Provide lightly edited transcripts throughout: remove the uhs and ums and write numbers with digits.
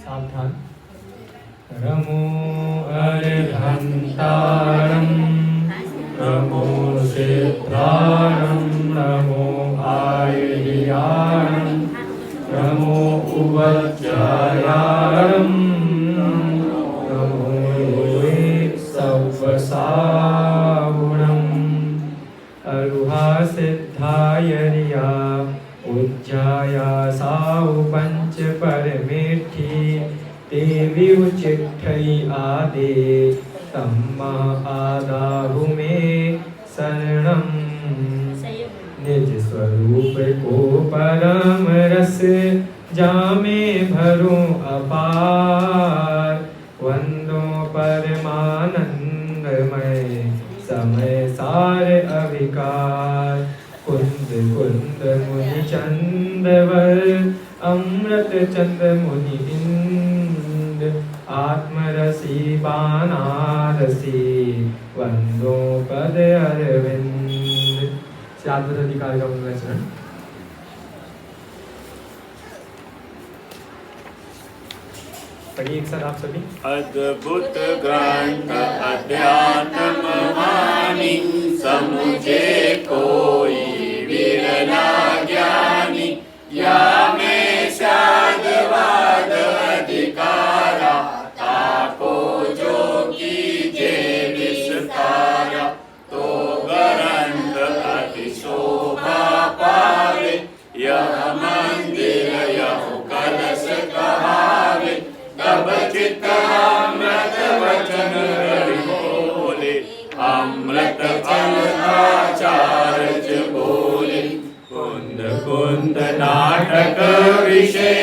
सावधान। नमो अरिहंतारं नमो सिद्धारं नमो आयर्याणं नमो उवज्जायारं नमो सवसावुणम् अरुहा सिद्धायर्या उज्जाया साउ पंच परमेठी देवी उचिठई आदे तम्मा आदाहु में शरणम। निज स्वरूप को परम रस जामे भरूं अपार वंदो परमानंदमय समय सार अविकार। कुंद कुंद मुनि चंदवर अमृत चंद मुनि इंद आत्मरसी बानारसी वंदो पद अरविंद। श्राद्ध अधिकार का वचन। पढ़िए एक साथ आप सभी। अद्भुत ग्रंथ अध्यात्म वाणी समुझे कोई विरला ज्ञानी या में साधवाद अधिकारा ताको जो कीजे विस्तारा तो ग्रंथ अति शोभा पावे यह मंदिर यह कलश कहावे तब चित्त अमृत वचन बोले अमृत फल आचार्य बोले। कुंद कुंद नाटक विषय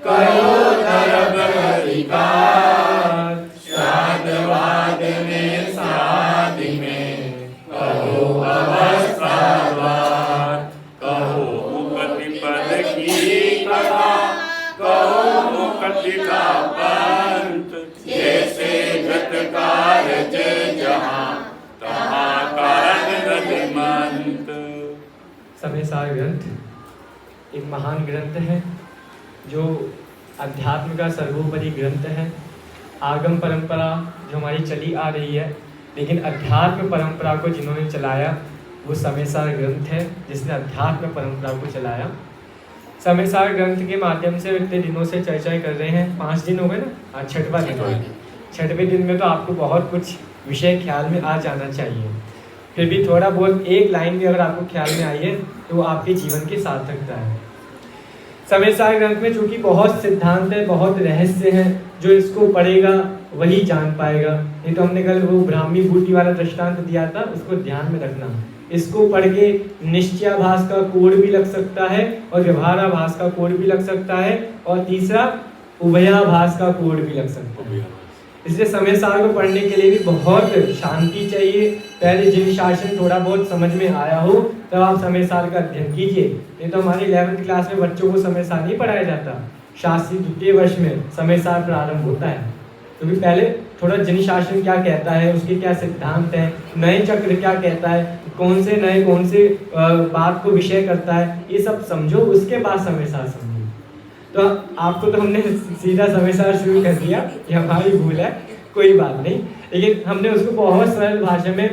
करो तरब अधिकार श्राद्धवाद में शादी में कहो अवस्थावार कहो मुक्ति पद की कथा कहो मुक्ति का पंथ जैसे घट कारज जहाँ तहाँ कारज मंत। समय सार ग्रंथ एक महान ग्रंथ है जो अध्यात्म का सर्वोपरि ग्रंथ है। आगम परंपरा जो हमारी चली आ रही है, लेकिन अध्यात्म परंपरा को जिन्होंने चलाया वो समय सार ग्रंथ है जिसने अध्यात्म परंपरा को चलाया। समय सार ग्रंथ के माध्यम से इतने दिनों से चर्चाएं कर रहे हैं। 5 दिन हो गए ना, आज 6वां दिन हो गया। 6वें दिन में तो आपको बहुत कुछ विषय ख्याल में आ जाना चाहिए। फिर भी थोड़ा बहुत एक लाइन भी अगर आपको ख्याल में आई है तो वो आपके जीवन की सार्थकता है। समय सार ग्रंथ में चूंकि बहुत सिद्धांत है, बहुत रहस्य हैं, जो इसको पढ़ेगा वही जान पाएगा। नहीं तो हमने कल वो ब्राह्मी बूटी वाला दृष्टांत दिया था, उसको ध्यान में रखना। इसको पढ़ के निश्चयाभास का कोड भी लग सकता है और व्यवहाराभास का कोड भी लग सकता है और तीसरा उभयाभास का कोड भी लग सकता है। इसलिए समय सार को पढ़ने के लिए भी बहुत शांति चाहिए। पहले जिन शासन थोड़ा बहुत समझ में आया हो तब आप समय सार का अध्ययन कीजिए। नहीं तो हमारी 11वीं क्लास में बच्चों को समय सार नहीं पढ़ाया जाता। शास्त्री 2 वर्ष में समय सार प्रारंभ होता है, क्योंकि पहले थोड़ा जन शासन क्या कहता है, उसके क्या सिद्धांत हैं, नए चक्र क्या कहता है, कौन से बात को विषय करता है, ये सब समझो, उसके बाद समय सार समझो। तो आपको तो हमने सीधा समय सार शुरू कर दिया, ये हमारी भूल है, कोई बात नहीं। लेकिन हमने उसको बहुत सरल भाषा में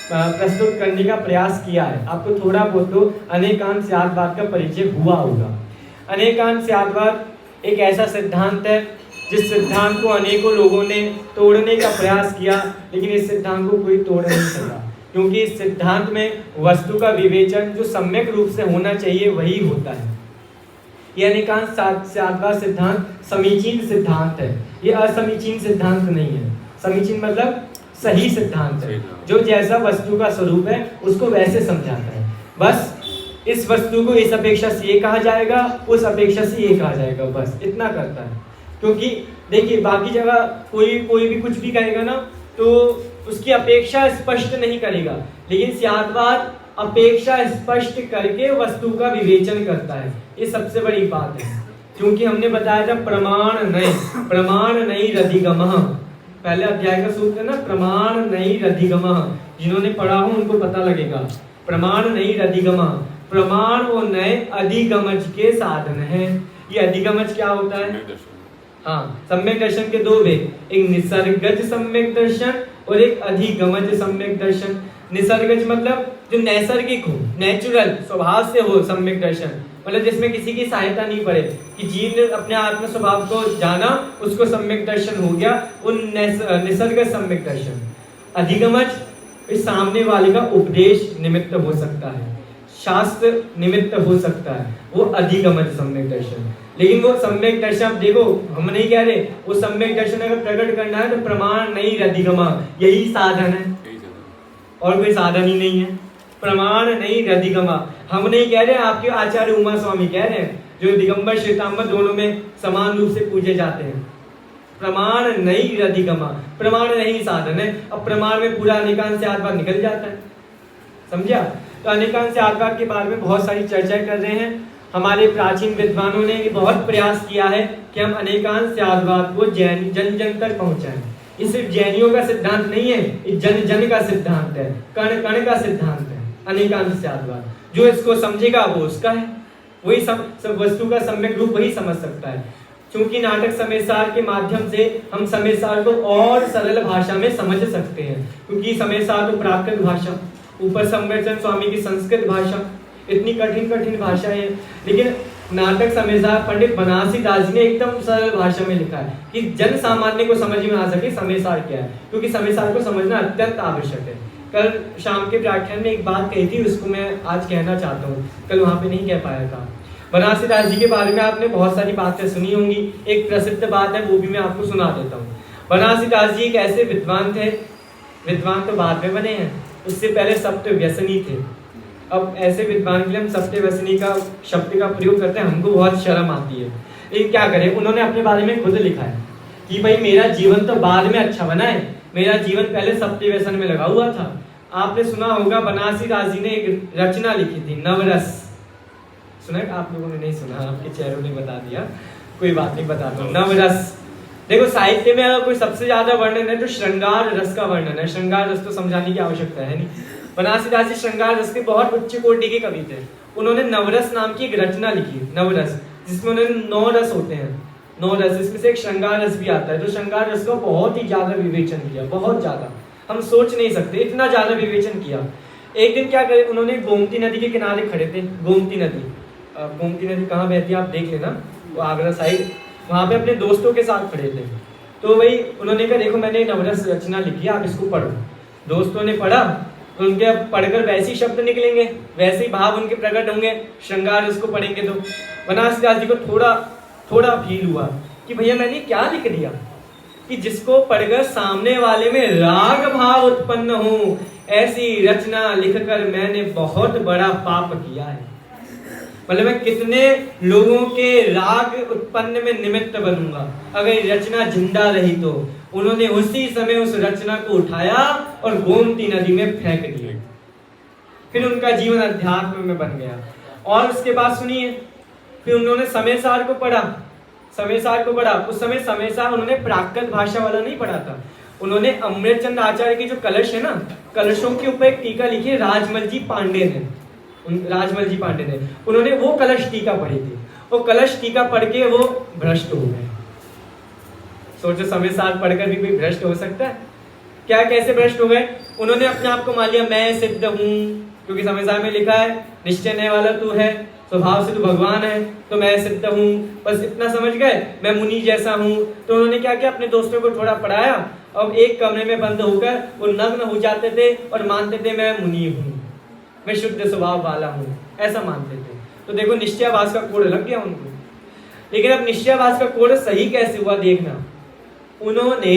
प्रस्तुत करने का प्रयास किया है। आपको थोड़ा बहुत तो अनेकांत स्याद्वाद का परिचय हुआ होगा। अनेकांत स्याद्वाद एक ऐसा सिद्धांत है जिस सिद्धांत को अनेकों लोगों ने तोड़ने का प्रयास किया, लेकिन इस सिद्धांत को कोई तोड़ नहीं सका, क्योंकि इस सिद्धांत में वस्तु का विवेचन जो सम्यक रूप से होना चाहिए वही होता है। ये अनेकांत स्याद्वाद सिद्धांत समीचीन सिद्धांत है, ये असमीचीन सिद्धांत नहीं है। समीचीन मतलब सही सिद्धांत है, जो जैसा वस्तु का स्वरूप है उसको वैसे समझाता है। बस इस वस्तु को इस अपेक्षा से ये कहा जाएगा, उस अपेक्षा से ये कहा जाएगा, बस इतना करता है। क्योंकि देखिए बाकी जगह कोई भी कुछ भी कहेगा ना तो उसकी अपेक्षा स्पष्ट नहीं करेगा, लेकिन स्याद्वाद अपेक्षा स्पष्ट करके वस्तु का विवेचन करता है। ये सबसे बड़ी बात है, क्योंकि हमने बताया था प्रमाण नहीं रधिगमः, पहले अध्याय का सूत्र है ना, प्रमाण नहीं रधिगमः। जिन्होंने पढ़ा हो उनको पता लगेगा। प्रमाण नहीं रधिगमः, प्रमाण वो नए अधिगमज के साधन है। ये अधिगमज क्या होता है? हाँ, सम्यक दर्शन के दो भेद, एक निसर्गज सम्यक दर्शन और एक अधिगमज सम्यक दर्शन। निसर्गज मतलब जो नैसर्गिक हो, नेचुरल स्वभाव से हो सम्यक दर्शन, मतलब जिसमें किसी की सहायता नहीं पड़े, कि जीव ने अपने आत्म स्वभाव को जाना, उसको सम्यक दर्शन हो गया, उन निसर्ग सम्यक दर्शन। अधिगमज इस सामने वाले का उपदेश निमित्त हो सकता है, शास्त्र निमित्त हो सकता है, वो अधिगमज सम्यक दर्शन। लेकिन वो सम्यक दर्शन आप देखो, हम नहीं कह रहे, वो सम्यक दर्शन अगर प्रकट करना है तो प्रमाण नहीं अधिगमा, यही साधन है, और कोई साधन ही नहीं है। प्रमाण नहीं अधिगमा, हम नहीं कह रहे, आपके आचार्य उमा स्वामी कह रहे हैं, जो दिगंबर श्वेतांबर दोनों में समान रूप से पूजे जाते हैं। प्रमाण नहीं अधिगमा, प्रमाण नहीं साधन है। अब प्रमाण में पूरा अनेकांश आत्मा निकल जाता है, समझा? तो अनेकांश आत्मा के बारे में बहुत सारी चर्चा कर रहे हैं। हमारे प्राचीन विद्वानों ने भी बहुत प्रयास किया है कि हम अनेकांश आत्मावाद को जन जन तक पहुंचाएं। ये सिर्फ जैनियों का सिद्धांत नहीं है, ये जन जन का सिद्धांत है, कण कण का सिद्धांत है अनेकांश आत्मावाद। जो इसको समझेगा वो उसका है, वही सब वस्तु का सम्यक रूप वही समझ सकता है। क्योंकि नाटक समयसार के माध्यम से हम समयसार को और सरल भाषा में समझ सकते हैं, क्योंकि समयसार तो प्राकृत भाषा, ऊपर संवैचन स्वामी की संस्कृत भाषा, इतनी कठिन कठिन भाषा है। लेकिन नाटक समयसार पंडित बनारसी दास जी ने एकदम सरल भाषा में लिखा है कि जन सामान्य को समझ में आ सके समयसार क्या है, क्योंकि समयसार को समझना अत्यंत आवश्यक है। कल शाम के व्याख्यान में एक बात कही थी, उसको मैं आज कहना चाहता हूँ, कल वहां पे नहीं कह पाया था। बनारसी दास जी के बारे में आपने बहुत सारी बातें सुनी होंगी, एक प्रसिद्ध बात है वो भी मैं आपको सुना देता हूँ। बनारसी दास जी एक ऐसे विद्वान थे, विद्वान तो बाद में बने हैं, उससे पहले सप्त व्यसनी थे। अब ऐसे विद्वान के लिए हम सप्त व्यसनी का शब्द का प्रयोग करते हैं, हमको बहुत शर्म आती है, लेकिन क्या करें, उन्होंने अपने बारे में खुद लिखा है कि भाई मेरा जीवन तो बाद में अच्छा बना है, मेरा जीवन पहले सप्त व्यसन में लगा हुआ था। आपने सुना होगा बनारसी दास जी ने एक रचना लिखी थी, नवरस। सुना? आप लोगों ने नहीं सुना, आपके चेहरों ने बता दिया, कोई बात नहीं, बताता हूँ। नवरस, देखो साहित्य में अगर कोई सबसे ज्यादा वर्णन है तो श्रृंगार रस का वर्णन है। श्रृंगार रस तो समझाने की आवश्यकता है नहीं। बनारसी दास जी श्रृंगार रस के बहुत उच्च कोटि के कवि थे। उन्होंने नवरस नाम की एक रचना लिखी, नवरस, जिसमें उन्होंने 9 रस होते हैं, 9 रस, इसमें से एक श्रृंगार रस भी आता है। तो श्रृंगार रस का बहुत ही ज्यादा विवेचन किया, बहुत ज्यादा, हम सोच नहीं सकते इतना ज्यादा विवेचन किया। एक दिन क्या करे, उन्होंने गोमती नदी के किनारे खड़े थे। गोमती नदी, गोमती नदी कहाँ बहती है आप देख लेना, वो आगरा साइड, वहां पे अपने दोस्तों के साथ खड़े थे। तो वही उन्होंने कहा देखो मैंने नवरस रचना लिखी है, आप इसको पढ़ो। दोस्तों ने पढ़ा, उनके पढ़कर वैसे ही शब्द निकलेंगे, वैसे ही भाव उनके प्रकट होंगे, श्रृंगार रस को पढ़ेंगे तो। बनारसी दास जी को थोड़ा फील हुआ कि भैया मैंने क्या लिख दिया, कि जिसको पढ़कर सामने वाले में राग भाव उत्पन्न हो, ऐसी रचना लिखकर मैंने बहुत बड़ा पाप किया है। मतलब मैं कितने लोगों के राग उत्पन्न में निमित्त बनूंगा अगर ये रचना जिंदा रही तो। उन्होंने उसी समय उस रचना को उठाया और गोमती नदी में फेंक दिया। फिर उनका जीवन अध्यात्म में बन गया। और उसके बाद सुनिए, फिर उन्होंने समयसार को पढ़ा, समयसार को पढ़ा। उस समय समयसार उन्होंने प्राकृत भाषा वाला नहीं पढ़ा था, उन्होंने अमृतचंद आचार्य की जो कलश है ना, कलशों के ऊपर एक टीका लिखी है, राजमल जी पांडे ने, राजमल जी पांडे ने, उन्होंने वो कलश टीका पढ़ी थी। वो कलश टीका पढ़ के वो भ्रष्ट हो गए। सोचो समयसार पढ़कर भी कोई भ्रष्ट हो सकता है क्या? कैसे भ्रष्ट हो गए? उन्होंने अपने आप को मान लिया मैं सिद्ध हूँ, क्योंकि समयसार में लिखा है निश्चय नहीं वाला तू है, स्वभाव से तू भगवान है, तो मैं सिद्ध हूँ, बस इतना समझ गए, मैं मुनि जैसा हूँ। तो उन्होंने क्या किया, अपने दोस्तों को थोड़ा पढ़ाया, अब एक कमरे में बंद होकर वो नग्न हो जाते थे और मानते थे मैं मुनि हूँ, मैं शुद्ध स्वभाव वाला हूँ, ऐसा मानते थे। तो देखो निश्चयाभास का कोड लग गया उनको। लेकिन अब निश्चयाभास का कोड सही कैसे हुआ देखना। उन्होंने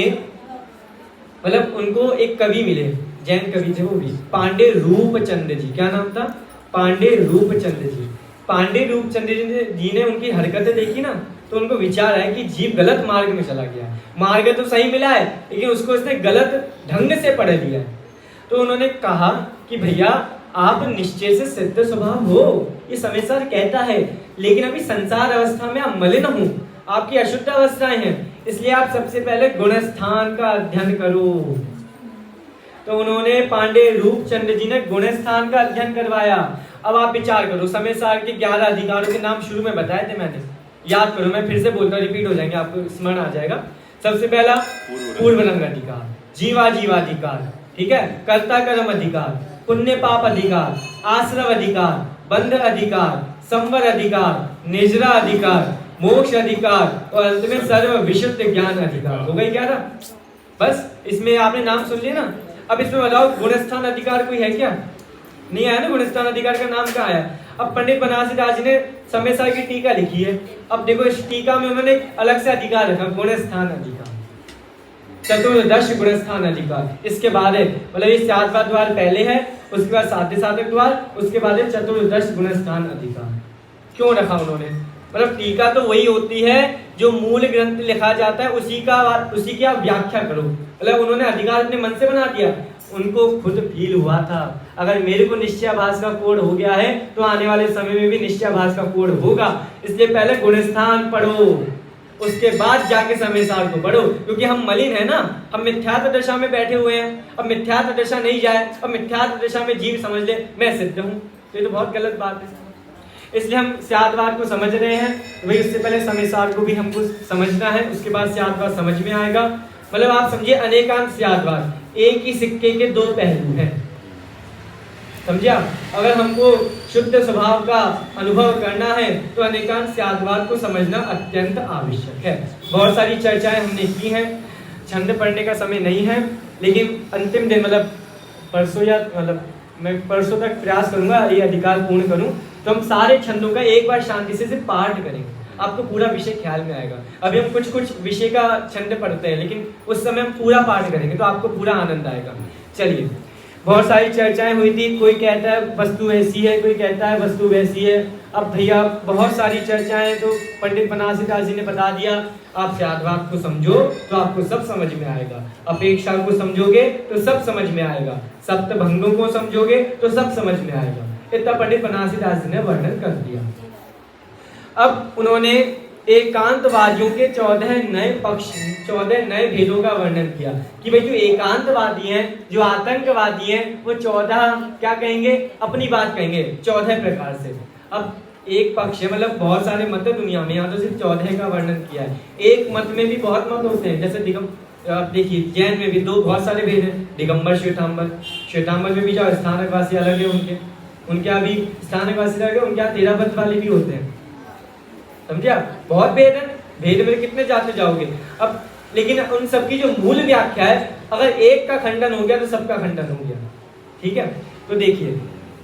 मतलब उनको एक कवि मिले, जैन कवि थे वो भी, पांडे रूपचंद जी। क्या नाम था? पांडे रूपचंद जी। पांडे रूपचंद जी ने उनकी हरकतें देखी ना, तो उनको विचार है कि जीव गलत मार्ग में चला गया। मार्ग तो सही मिला है लेकिन उसको इसने गलत ढंग से पढ़ लिया है। तो उन्होंने कहा कि भैया आप निश्चय से सिद्ध स्वभाव हो, ये समयसार कहता है, लेकिन अभी संसार अवस्था में आप मलिन हो, आपकी अशुद्ध अवस्थाएं हैं, इसलिए आप सबसे पहले गुणस्थान का अध्ययन करो। तो उन्होंने पांडे रूपचंद जी ने गुणस्थान का अध्ययन करवाया। अब आप विचार करो, समयसार के 11 अधिकारों के नाम शुरू में बताए थे मैंने, याद करो, मैं फिर से बोलता हूँ, रिपीट हो जाएंगे, आपको स्मरण आ जाएगा। सबसे पहला पूर्व रंग अधिकार, जीवा जीवाधिकार, ठीक है, कर्ता कर्म अधिकार, पुण्य पाप अधिकार, आश्रम अधिकार, बंध अधिकार, संवर अधिकार, निजरा अधिकार, मोक्ष अधिकार और अंत में सर्व विशुद्ध ज्ञान अधिकार। हो गई 11। बस इसमें आपने नाम सुन लिया ना। अब इसमें बताओ गुणस्थान अधिकार कोई है क्या? नहीं आया ना, गुणस्थान अधिकार का नाम कहाँ आया? अब पंडित बनारसी दास जी ने समय सार की टीका लिखी है। अब देखो इस टीका में उन्होंने अलग से अधिकार रखा, गुणस्थान अधिकार, चतुर्दश गुणस्थान अधिकार। इसके बाद है मतलब ये 7वां द्वार पहले है, उसके बाद साध्य साधक द्वार, उसके बाद है चतुर्दश गुणस्थान अधिकार। क्यों रखा उन्होंने? मतलब टीका तो वही होती है जो मूल ग्रंथ लिखा जाता है, उसी की आप व्याख्या करो। मतलब उन्होंने अधिकार अपने मन से बना दिया, उनको खुद फील हुआ था अगर मेरे को निश्चयाभास का कोड हो गया है तो आने वाले समय में भी निश्चयाभास का कोड होगा। इसलिए पहले गुणस्थान पढ़ो, उसके बाद जाके समय सार को पढ़ो, क्योंकि हम मलिन है ना, हम मिथ्यात्व दशा में बैठे हुए हैं। अब मिथ्यात्व दशा नहीं जाए, अब मिथ्यात्व दशा में जीव समझ ले मैं सिद्ध हूँ, तो ये तो बहुत गलत बात है। इसलिए हम स्यादवाद को समझ रहे हैं, वही उससे पहले समय सार को भी हमको समझना है, उसके बाद स्यादवाद समझ में आएगा। मतलब आप समझिए अनेकांत स्यादवाद, एक ही सिक्के के दो पहलू हैं, समझिए। अगर हमको शुद्ध स्वभाव का अनुभव करना है तो अनेकांत स्यादवाद को समझना अत्यंत आवश्यक है। बहुत सारी चर्चाएं हमने की हैं, छंद पढ़ने का समय नहीं है, लेकिन अंतिम दिन मतलब परसों या मतलब मैं परसों तक प्रयास करूंगा ये अधिकार पूर्ण करूं, तो हम सारे छंदों का एक बार शांति से पाठ करेंगे, आपको पूरा विषय ख्याल में आएगा। अभी हम कुछ कुछ विषय का छंद पढ़ते हैं, लेकिन उस समय हम पूरा पाठ करेंगे तो आपको पूरा आनंद आएगा। चलिए, बहुत सारी चर्चाएं हुई थी, कोई कहता है वस्तु ऐसी है, कोई कहता है वस्तु वैसी है। अब भैया बहुत सारी चर्चाएं तो पंडित बनारसी दास जी ने बता दिया, आप स्यादवाद को समझो तो आपको सब समझ में आएगा, अपेक्षा को समझोगे तो सब समझ में आएगा, सप्तभंगों को समझोगे तो सब समझ में आएगा। इतना पंडित बनारसी दास जी ने वर्णन कर दिया। अब उन्होंने एकांतवादियों के 14 नए पक्ष, 14 नए भेदों का वर्णन किया कि भाई जो एकांतवादी हैं, जो आतंकवादी हैं, वो 14 क्या कहेंगे, अपनी बात कहेंगे 14 प्रकार से। अब एक पक्ष है, मतलब बहुत सारे मत है दुनिया में, यहाँ तो सिर्फ 14 का वर्णन किया है। एक मत में भी बहुत मत होते हैं, जैसे देखिए जैन में भी दो बहुत सारे भेद हैं, दिगंबर श्वेतांबर। श्वेतांबर में भी जो स्थानकवासी अलग है, उनके यहाँ भी स्थानकवासी अलग है, उनके यहाँ 13 पद वाले भी होते हैं, समझिए। बहुत भेद है, भेद में कितने जाते जाओगे। अब लेकिन उन सबकी जो मूल व्याख्या है, अगर एक का खंडन हो गया तो सबका खंडन हो गया, ठीक है। तो देखिए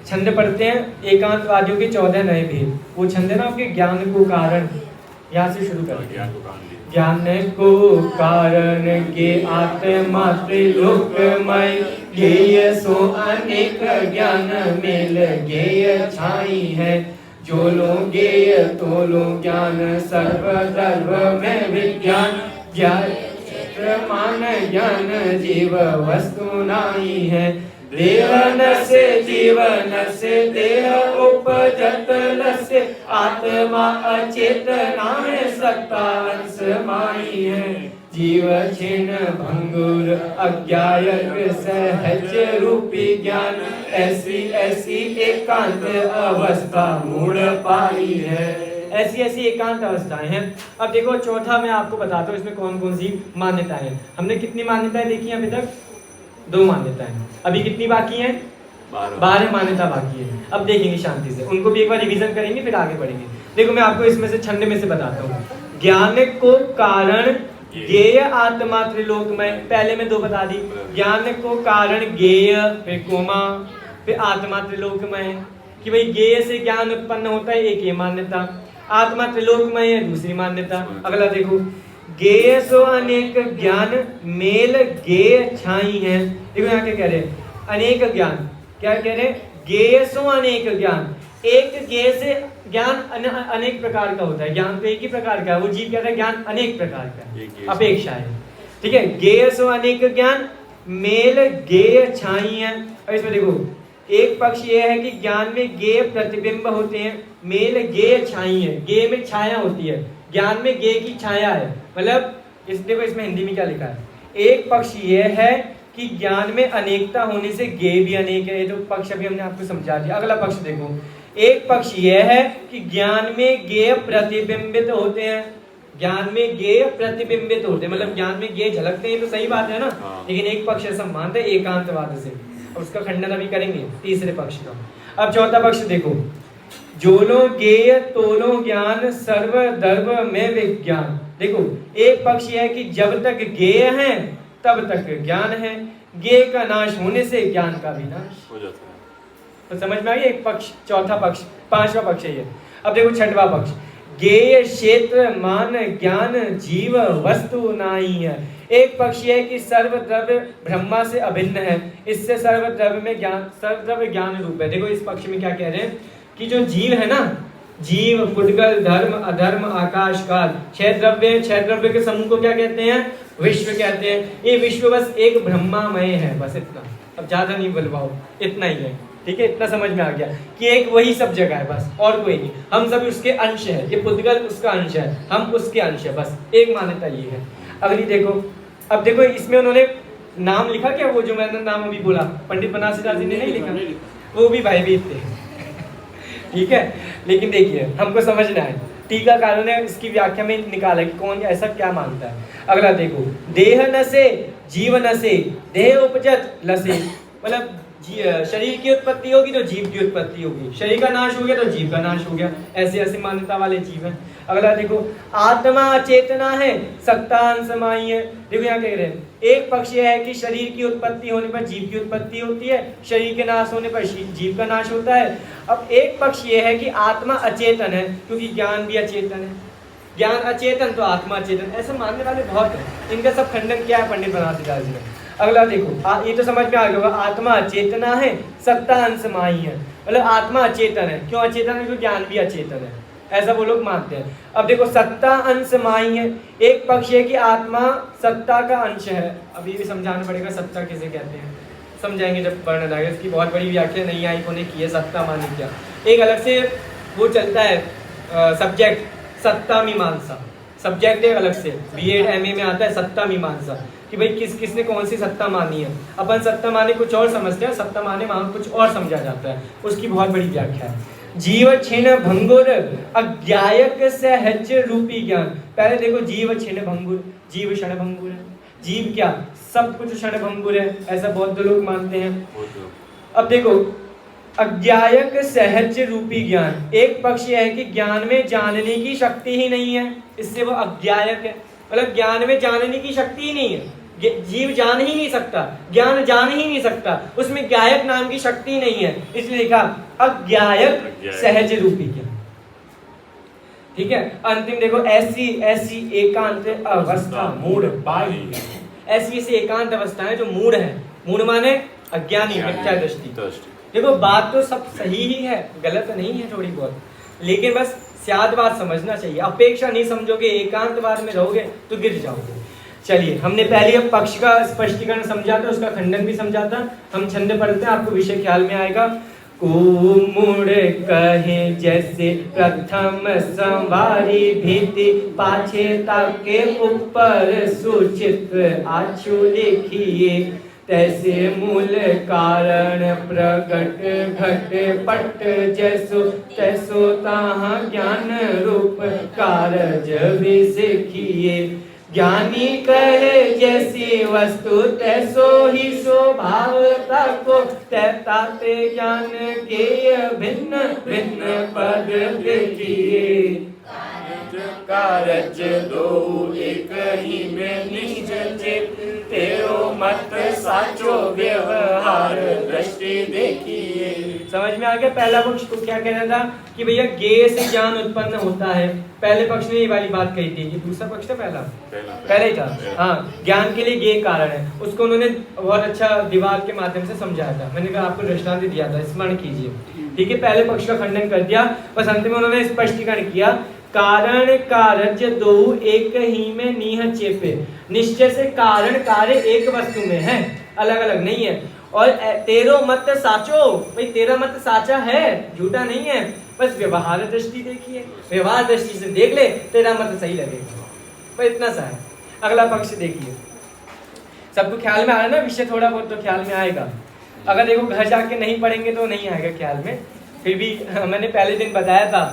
छंद पढ़ते हैं, एकांतवादियों के 14 नए भेद। वो छंद है ना आपके, ज्ञान को कारण, यहाँ से शुरू कर। ज्ञान को कारण के आत्मा त्रिलोकमय, ज्ञेय सो अनेक ज्ञान मेल ज्ञेय छाई है। जो लो ज्ञेय तो लो ज्ञान, सर्वधर्म में विज्ञान, ज्ञान मान ज्ञान जीव वस्तु नाही है। देवन से जीवन से देह उपजत से, आत्मा अचेतना में सत्ता अंश माई है। जीव क्षीण भंगुर अज्ञाय सहज रूपी ज्ञान, ऐसी ऐसी एकांत अवस्था मूढ़ पाई है। ऐसी ऐसी एकांत अवस्थाएं हैं। अब देखो चौथा मैं आपको बताता हूँ इसमें कौन कौन सी मान्यताएं हैं। हमने कितनी मान्यताएं देखी अभी तक? 2 मान्यताएं। अभी कितनी बाकी हैं? 12 मान्यता बाकी है। अब देखेंगे शांति से, उनको भी एक बार रिवीजन करेंगे फिर आगे बढ़ेंगे। देखो मैं आपको इसमें से छंद में से बताता हूँ। ज्ञान को कारण ज्ञेय आत्मा त्रिलोकमय, पहले में 2 बता दी। ज्ञान को कारण ज्ञेय, फिर कोमा, फिर आत्मा त्रिलोकमय, कि भाई ज्ञेय से ज्ञान उत्पन्न होता है, एक ये मान्यता। आत्मा त्रिलोकमय है, दूसरी मान्यता। अगला देखो, ज्ञेय सो अनेक ज्ञान मेल ज्ञेय छाई है। देखो यहाँ क्या कह रहे हैं, अनेक ज्ञान, क्या कह रहे हैं? ज्ञेय सो अनेक ज्ञान, एक ज्ञेय से ज्ञान अनेक प्रकार का होता है। ज्ञान तो एक ही प्रकार का है, वो जीव कहता है ज्ञान अनेक प्रकार का है, अपेक्षा है, ठीक है। ज्ञेय सो अनेक ज्ञान मेल ज्ञेय छाई है। और इसमें देखो एक पक्ष ये है कि ज्ञान में ज्ञेय प्रतिबिंब होते हैं, मेल ज्ञेय छाई है, ज्ञेय में छाया होती है, ज्ञान में ज्ञेय की छाया है। मतलब इस देखो इसमें हिंदी में क्या लिखा है, एक पक्ष ये है कि ज्ञान में अनेकता होने से ज्ञेय भी अनेक है, ये तो पक्ष अभी हमने आपको समझा दिया। अगला पक्ष देखो, एक पक्ष यह है कि ज्ञान में ज्ञेय प्रतिबिंबित होते हैं, ज्ञान में ज्ञेय प्रतिबिंबित होते हैं, मतलब ज्ञान में ज्ञेय झलकते हैं, तो सही बात है ना। लेकिन एक पक्ष ऐसा मानते हैं एकांतवाद से, और उसका खंडन अभी करेंगे तीसरे पक्ष का। अब चौथा पक्ष देखो, जोलो ज्ञेय तोलो ज्ञान सर्वधर्म में विज्ञान। देखो एक पक्ष यह है कि जब तक ज्ञेय है तब तक ज्ञान है, ज्ञेय का नाश होने से ज्ञान का भी नाश हो जाता है। तो समझ में आ गया एक पक्ष, चौथा पक्ष, पांचवा पक्ष है ये। अब देखो छठवा पक्ष, ज्ञेय क्षेत्र मान ज्ञान जीव वस्तु नहीं है। एक पक्ष ये है कि सर्वद्रव्य ब्रह्मा से अभिन्न है, इससे सर्वद्रव्य में ज्ञान, सर्वद्रव्य ज्ञान रूप है। देखो इस पक्ष में क्या कह रहे हैं कि जो जीव है ना, जीव पुद्गल धर्म अधर्म आकाश काल, छह द्रव्य, छह द्रव्य के समूह को क्या कहते हैं, विश्व कहते हैं। ये विश्व बस एक ब्रह्मामय है, बस इतना, अब ज्यादा नहीं बोलवाओ, इतना ही है, ठीक है। इतना समझ में आ गया कि एक वही सब जगह है बस, और कोई नहीं, हम सब उसके अंश है, ये पुद्गल उसका अंश है, हम उसके अंश है, बस एक मान्यता ये है। अगली देखो, अब देखो इसमें उन्होंने नाम लिखा क्या, वो जो मैंने नाम अभी बोला पंडित बनारसीदास जी ने नहीं लिखा, वो भी भयभीत थे ठीक है। लेकिन देखिए हमको समझना है, टीकाकारों ने इसकी व्याख्या में निकाला कि कौन ऐसा क्या मानता है। अगला देखो, देह नसे जीव नसे देह उपजत लसे, मतलब शरीर की उत्पत्ति होगी तो जीव की उत्पत्ति होगी, शरीर का नाश हो गया तो जीव का नाश हो गया, ऐसे ऐसे मान्यता वाले जीव हैं। अगला देखो, आत्मा अचेतना है सत्ता अंशमाई है। देखो यहाँ कह रहे हैं एक पक्ष यह है कि शरीर की उत्पत्ति होने पर जीव की उत्पत्ति होती है, शरीर के नाश होने पर जीव का नाश होता है। अब एक पक्ष यह है कि आत्मा अचेतन है, क्योंकि ज्ञान भी अचेतन है, ज्ञान अचेतन तो आत्मा अचेतन, ऐसे मानने वाले बहुत हैं। इनका सब खंडन क्या है पंडित बनारसीदास जी ने। अगला देखो, ये तो समझ में आ गया, आत्मा अचेतना है सत्ता अंशमाई है, मतलब आत्मा अचेतन है, क्यों अचेतन है, क्योंकि ज्ञान भी अचेतन है, ऐसा वो लोग मानते हैं। अब देखो सत्ता अंशमाई है, एक पक्ष है कि आत्मा सत्ता का अंश है। अब ये भी समझाना पड़ेगा सत्ता किसे कहते हैं, समझाएंगे जब वर्णन आएगा, इसकी बहुत बड़ी व्याख्या नहीं आई को ने की है, सत्ता माने क्या। एक अलग से वो चलता है सब्जेक्ट सत्ता मीमांसा, सब्जेक्ट एक अलग से बीएड एमए में आता है सत्ता मीमांसा, कि भाई किस किसने कौन सी सत्ता मानी है। अपन सत्ता माने कुछ और समझते हैं, सत्ता माने वहां कुछ और समझा जाता है, उसकी बहुत बड़ी व्याख्या है। जीव छिन्न भंगुर अज्ञायक सहज रूपी ज्ञान। पहले देखो जीव छिन्न भंगुर, जीव क्षण भंगुर है, जीव क्या सब कुछ क्षण भंगुर है, ऐसा बौद्ध लोग मानते हैं। अब देखो अज्ञायक सहज रूपी ज्ञान, एक पक्ष यह है कि ज्ञान में जानने की शक्ति ही नहीं है, इससे वो अज्ञायक है, मतलब ज्ञान में जानने की शक्ति ही नहीं है, जीव जान ही नहीं सकता, ज्ञान जान ही नहीं सकता, उसमें ज्ञायक नाम की शक्ति नहीं है, इसलिए लिखा अज्ञायक सहज रूपी ज्ञान, ठीक है। अंतिम देखो, ऐसी ऐसी एकांत अवस्था मूढ़ पाई, ऐसी ऐसी एकांत अवस्था है जो मूढ़ है, मूढ़ माने अज्ञानी, मिथ्या दृष्टि। देखो बात तो सब सही ही है, गलत नहीं है थोड़ी बहुत, लेकिन बस स्याद बात समझना चाहिए, अपेक्षा नहीं समझोगे, एकांतवाद में रहोगे तो गिर जाओगे। चलिए हमने पहले पक्ष का स्पष्टीकरण समझा था, उसका खंडन भी समझा था, हम छंद पढ़ते हैं, आपको विषय ख्याल में आएगा। कुमुड़ कहे जैसे प्रथम संवारी भीति, पाछे ताके ऊपर सुचित्र आछू लिखिए, तैसे मूल कारण प्रगट घट पट जैसो, तैसो ताहा ज्ञान रूप कारज भी सीखिए। ज्ञानी कहे जैसी वस्तु तैसो ही स्वभाव ताको, तैताते ज्ञान के भिन्न भिन्न पद देखिए। कारज दो एक ही में निश्चित, तेरो मत साचो व्यवहार दृष्टि देखिए। समझ में आ गया। पहला पक्ष को क्या कहना था कि भैया ज्ञेय से ज्ञान उत्पन्न होता है, पहले पक्ष ने ये वाली बात कही थी, ये दूसरा पक्ष था पहला ही था, हाँ, ज्ञान के लिए ज्ञेय कारण है, उसको उन्होंने बहुत अच्छा दीवार के माध्यम से समझाया था, मैंने कहा आपको दृष्टांत दिया था, स्मरण कीजिए, ठीक है। पहले पक्ष का खंडन कर दिया, बस अंत में उन्होंने स्पष्टीकरण किया, कारण कार्य दो एक ही में नीह चेपे, निश्चय से कारण कार्य एक वस्तु में है, अलग अलग नहीं है। और तेरो मत साचो, भाई तेरा मत साचा है, झूठा नहीं है, बस व्यवहार दृष्टि देखिए, व्यवहार दृष्टि से देख ले, तेरा मत सही लगेगा, बस इतना सा है। अगला पक्ष देखिए, सबको ख्याल में आ रहा है ना, विषय थोड़ा बहुत तो ख्याल में आएगा, अगर देखो घर जाके नहीं पढ़ेंगे तो नहीं आएगा ख्याल में, फिर भी मैंने पहले दिन बताया था,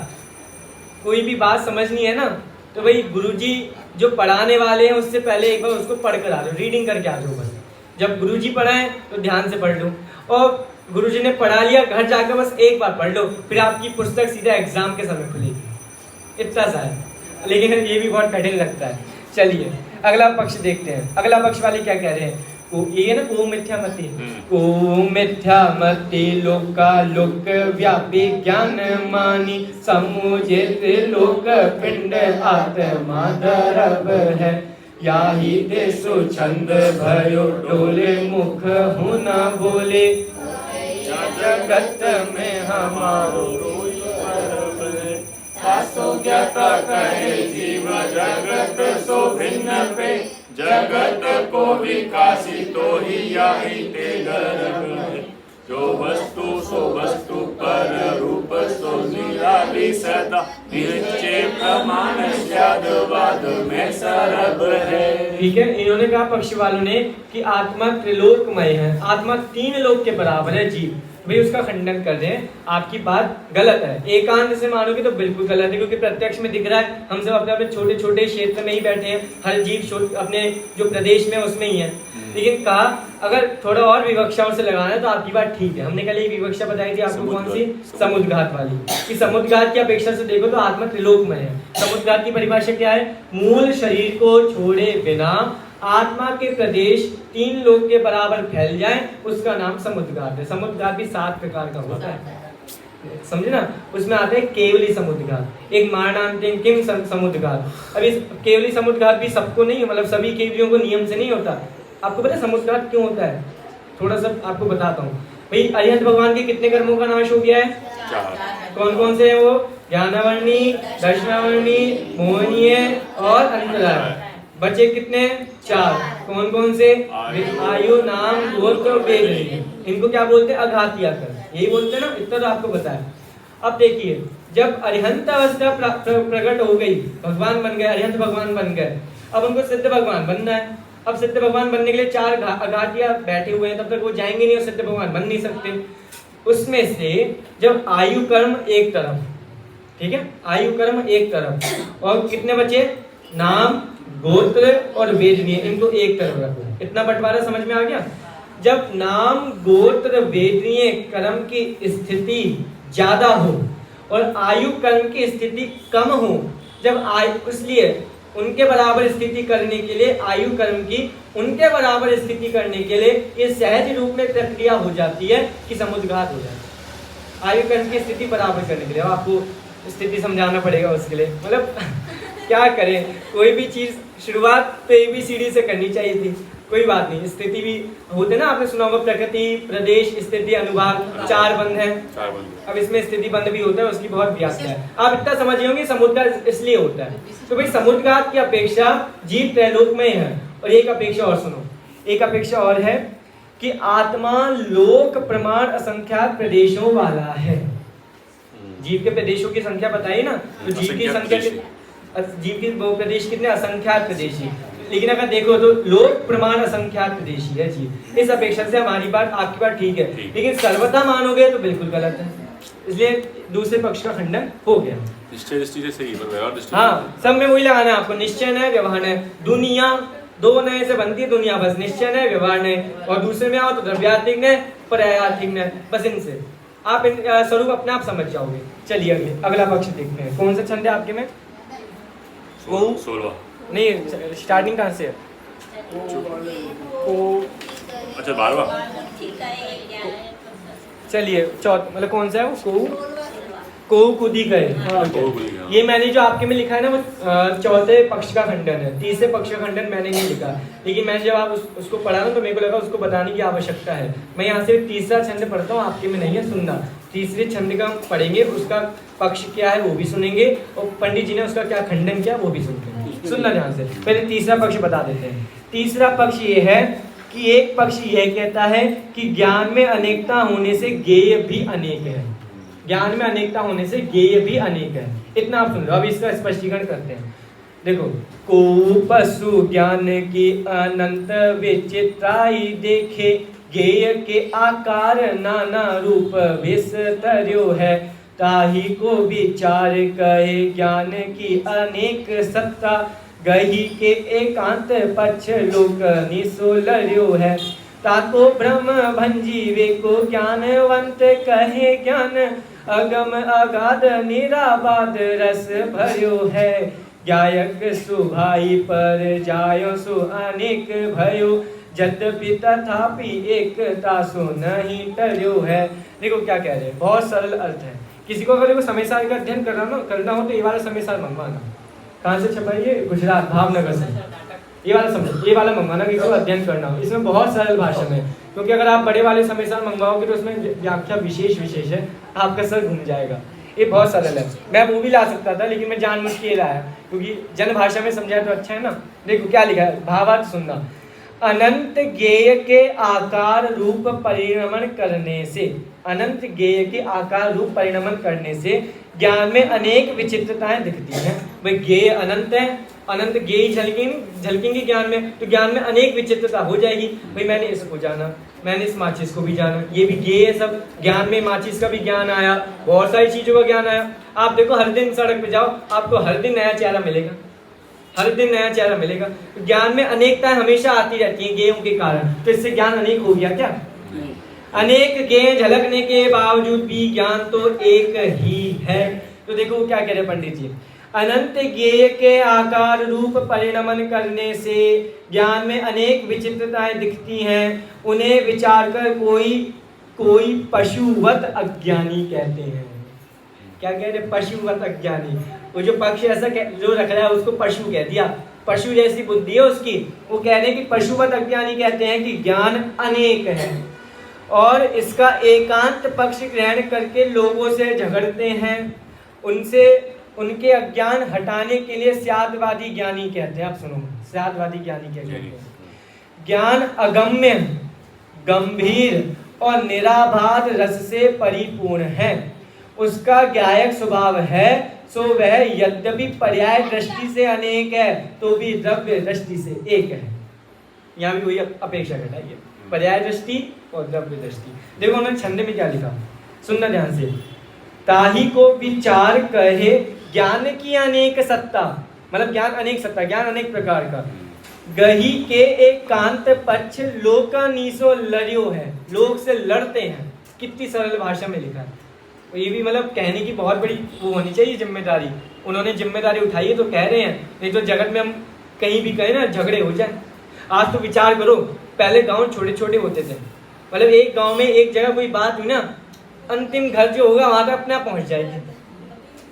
कोई भी बात समझनी है ना तो भाई गुरुजी जो पढ़ाने वाले हैं उससे पहले एक बार उसको पढ़ कर आ जाओ, रीडिंग करके आ जाओ बस। जब गुरुजी पढ़ाएं तो ध्यान से पढ़ लो, और गुरुजी ने पढ़ा लिया घर जाकर बस एक बार पढ़ लो, फिर आपकी पुस्तक सीधा एग्जाम के समय खुलेगी। इतना सा है, लेकिन ये भी बहुत कठिन लगता है। चलिए अगला पक्ष देखते हैं। अगला पक्ष वाले क्या कह रहे हैं, ये है ना को मिथ्यामति। को मिथ्यामति लोका लोक व्यापी ज्ञान मानी, समुचित लोक पिंड आत्मा दरब है। याही देशो छंद भयो डोले मुख हूँ न बोले, जगत में हमारो ज्ञाता कहे जीव जगत सो भिन्न पे, जगत को विकासी तो ही याही ते गर्भ है। जो वस्तु सो वस्तु पर रूप सो निराली सदा, निश्चय प्रमाण वाद में सरब है। ठीक है, इन्होंने कहा पक्ष वालों ने कि आत्मा त्रिलोकमय है, आत्मा 3 लोक के बराबर है जीव। भाई उसका खंडन कर दें, आपकी बात गलत है। एकांत से मानोगे तो बिल्कुल गलत है, क्योंकि प्रत्यक्ष में दिख रहा है हम सब अपने अपने छोटे छोटे क्षेत्र में ही बैठे हैं, हर जीव अपने जो प्रदेश में उसमें ही है। लेकिन कहा अगर थोड़ा और विवक्षा से लगाना है तो आपकी बात ठीक है। हमने कल एक विवक्षा बताई थी आपको, कौन सी, समुद्घात वाली, कि समुद्घात की अपेक्षा से देखो तो आत्मा त्रिलोकमय है। समुद्घात की परिभाषा क्या है, मूल शरीर को छोड़े बिना आत्मा के प्रदेश 3 लोक के बराबर फैल जाए, उसका नाम समुद्घात है। समुद्घात भी 7 प्रकार का होता है, समझे ना। उसमें आते हैं केवली समुद्घात, एक मारणांतिम समुद्घात। अब इस केवली समुद्घात भी सबको नहीं, मतलब सभी केवलियों को नियम से नहीं होता। आपको पता है समुद्घात क्यों होता है, थोड़ा सा आपको बताता हूँ। भाई अरिहंत भगवान के कितने कर्मों का नाश हो गया है, 4। कौन कौन से है वो, ज्ञानावर्णी, दर्शनावर्णी, मोहनीय और अंतराय। बचे कितने, 4। कौन कौन से, आयु, नाम, गोत्र और वेद। इनको क्या बोलते हैं, अघातीय कर्म, यही बोलते हैं ना। इतना तो आपको बताया। अब देखिए जब अरिहंत अवस्था प्रकट हो गई, भगवान बन गए, अरिहंत भगवान बन गए, अब उनको सिद्ध भगवान बनना है। अब सिद्ध भगवान बनने के लिए 4 अघातिया बैठे हुए हैं, तब तक वो जाएंगे नहीं और सिद्ध भगवान बन नहीं सकते। उसमें से जब आयु कर्म एक तरफ, ठीक है, आयु कर्म एक तरफ, और कितने बचे, नाम, गोत्र और वेदनीय, इनको एक तरफ रखो। इतना बंटवारा समझ में आ गया। जब नाम, गोत्र, वेदनीय कर्म की स्थिति ज्यादा हो और आयु कर्म की स्थिति कम हो, जब इसलिए उनके बराबर स्थिति करने के लिए, आयु कर्म की उनके बराबर स्थिति करने के लिए ये सहज रूप में प्रक्रिया हो जाती है कि समुद्घात हो जाता है। आयु कर्म की स्थिति बराबर करने के लिए आपको स्थिति समझाना पड़ेगा उसके लिए, मतलब क्या करें, कोई भी चीज शुरुआत तो ABCD से करनी चाहिए थी, कोई बात नहीं। स्थिति भी होते ना, आपने सुना होगा प्रकृति, प्रदेश, स्थिति, अनुभाग, 4 बंध है। अब इसमें स्थिति बंध भी होता है, उसकी बहुत व्याख्या है। आप इतना समझिए होंगे समुद्घात इसलिए होता है। तो भाई समुद्घात की अपेक्षा जीव त्रैलोक में है। और एक अपेक्षा और सुनो, एक अपेक्षा और है कि आत्मा लोक प्रमाण असंख्यात प्रदेशों वाला है। जीव के प्रदेशों की संख्या बताइए ना, तो जीव की संख्या, जीव के प्रदेश कितने, असंख्यात प्रदेशी। लेकिन अगर देखो तो लोक प्रमाण असंख्यात प्रदेशी है जीव। इस अपेक्षा से हमारी बात, आपकी बात ठीक है, लेकिन सर्वथा मानोगे तो बिल्कुल गलत है। इसलिए दूसरे पक्ष का खंडन हो गया। निश्चय दृष्टि से सही है, व्यवहार दृष्टि हाँ, सब में वही लगाना है आपको, निश्चय नय व्यवहार नय। दुनिया 2 नए से बनती है दुनिया, बस निश्चय नय व्यवहार नय। और दूसरे में आओ तो द्रव्यार्थिक नय, पर्यायार्थिक नय, बस इनसे आप स्वरूप अपने आप समझ जाओगे। चलिए अगला पक्ष देखते हैं। कौन सा छंद है आपके में, 16 नहीं, स्टार्टिंग कहाँ से है, अच्छा 12वां। चलिए मतलब कौन सा है वो, को कुदी गए। ये मैंने जो आपके में लिखा है ना वो 4थे पक्ष का खंडन है, 3रे पक्ष का खंडन मैंने नहीं लिखा। लेकिन मैंने जब आप उसको पढ़ा ना तो मेरे को लगा उसको बताने की आवश्यकता है। मैं यहाँ से 3रा छंद पढ़ता हूँ, आपके में नहीं है, सुनना। 3रे छंद का पढ़ेंगे, उसका पक्ष क्या है वो भी सुनेंगे, और पंडित जी ने उसका क्या खंडन किया वो भी सुनते। सुनना ध्यान से। पहले 3रा पक्ष बता देते हैं। 3रा पक्ष ये है कि एक पक्ष यह कहता है कि ज्ञान में अनेकता होने से ज्ञेय भी अनेक है। ज्ञान में अनेकता होने से ज्ञेय भी अनेक है। इतना आप सुन लो, अब इसका स्पष्टीकरण करते हैं। देखो, को पशु ज्ञान की अनंत विचित्राई देखे, गेय के आकार नाना रूप विस्तर्यो है, ताही को विचार कहे ज्ञान की अनेक सत्ता, गही के एकांत पक्ष लोक निसोलर्यो है, ताको ब्रह्म भंजीवे को ज्ञानवंत कहे ज्ञान, अगम अगाध निराबाद रस भर्यो है, गायक सुभाई पर जायो सो अनेक भयो, यद्यपि तथापि एकता सो नहीं टर्यो है। देखो क्या कह रहे हैं, बहुत सरल अर्थ है। किसी को अगर देखो समय सार का अध्ययन करना हो तो ये वाला समय सार मंगवाना। कहाँ से छपा है ये? गुजरात भावनगर से। ये वाला समझो, ये वाला मंगवाना किसी को अध्ययन करना हो। इसमें बहुत सरल भाषा में, क्योंकि अगर आप बड़े वाले समय सार मंगवाओगे तो उसमें व्याख्या विशेष है, आपका सर घूम जाएगा। ये बहुत सरल है। मैं वो भी ला सकता था लेकिन मैं जानबूझ के लाया क्योंकि जन भाषा में समझाया तो अच्छा है ना। देखो क्या लिखा है, भावार्थ सुनना। अनंत गेय के आकार रूप परिणमन करने से, अनंत गेय के आकार रूप परिणमन करने से ज्ञान में अनेक विचित्रताएं दिखती हैं। भाई गेय अनंत है, अनंत गेय झलकेंगे ज्ञान में, तो ज्ञान में अनेक विचित्रता हो जाएगी। भाई मैंने इसको जाना, मैंने इस माचिस को भी जाना, ये भी गेय है सब। ज्ञान में माचिस का भी ज्ञान आया, बहुत सारी चीजों का ज्ञान आया। आप देखो हर दिन सड़क पे जाओ, आपको हर दिन नया चेहरा मिलेगा, हर दिन नया चेहरा मिलेगा। तो ज्ञान में अनेकताएं हमेशा आती रहती हैं गेयों के कारण, तो इससे ज्ञान अनेक हो गया क्या? अनेक गेय झलकने के बावजूद भी ज्ञान तो एक ही है। तो देखो क्या कह रहे पंडित जी, अनंत गेय के आकार रूप परिणमन करने से ज्ञान में अनेक विचित्रताएं दिखती हैं, उन्हें विचार कर कोई पशुवत अज्ञानी कहते हैं। क्या कह रहे? पशुवत अज्ञानी। वो जो पक्षी ऐसा जो रख रहा है उसको पशु कह दिया, पशु जैसी बुद्धि है उसकी। वो कह रहे हैं कि पशुवत अज्ञानी कहते हैं कि ज्ञान अनेक है और इसका एकांत पक्ष ग्रहण करके लोगों से झगड़ते हैं, उनसे उनके अज्ञान हटाने के लिए स्यादवादी ज्ञानी कहते हैं। आप सुनो, स्यादवादी ज्ञानी क्या कहते हैं? ज्ञान अगम्य, गंभीर और निराबाध रस से परिपूर्ण है, उसका गायक स्वभाव है, सो वह यद्यपि पर्याय दृष्टि से अनेक है तो भी द्रव्य दृष्टि से एक है। यहाँ भी वही अपेक्षा घटाइए, पर्याय दृष्टि और द्रव्य दृष्टि। देखो उन्होंने छंद में क्या लिखा, सुनना ध्यान से। ताही को विचार कहे ज्ञान की अनेक सत्ता, मतलब ज्ञान अनेक सत्ता, ज्ञान अनेक प्रकार का। गही के एक कांत पक्ष लोका नीसो लड़ियो है, लोग से लड़ते हैं। कितनी सरल भाषा में लिखा है। तो ये भी मतलब कहने की बहुत बड़ी वो होनी चाहिए जिम्मेदारी। उन्होंने जिम्मेदारी उठाई है तो कह रहे हैं, नहीं तो जगत में हम कहीं भी कहें ना झगड़े हो जाए। आज तो विचार करो, पहले गांव छोटे छोटे होते थे, मतलब एक गांव में एक जगह कोई बात हुई ना, अंतिम घर जो होगा वहां तक अपने आप पहुंच जाएगी।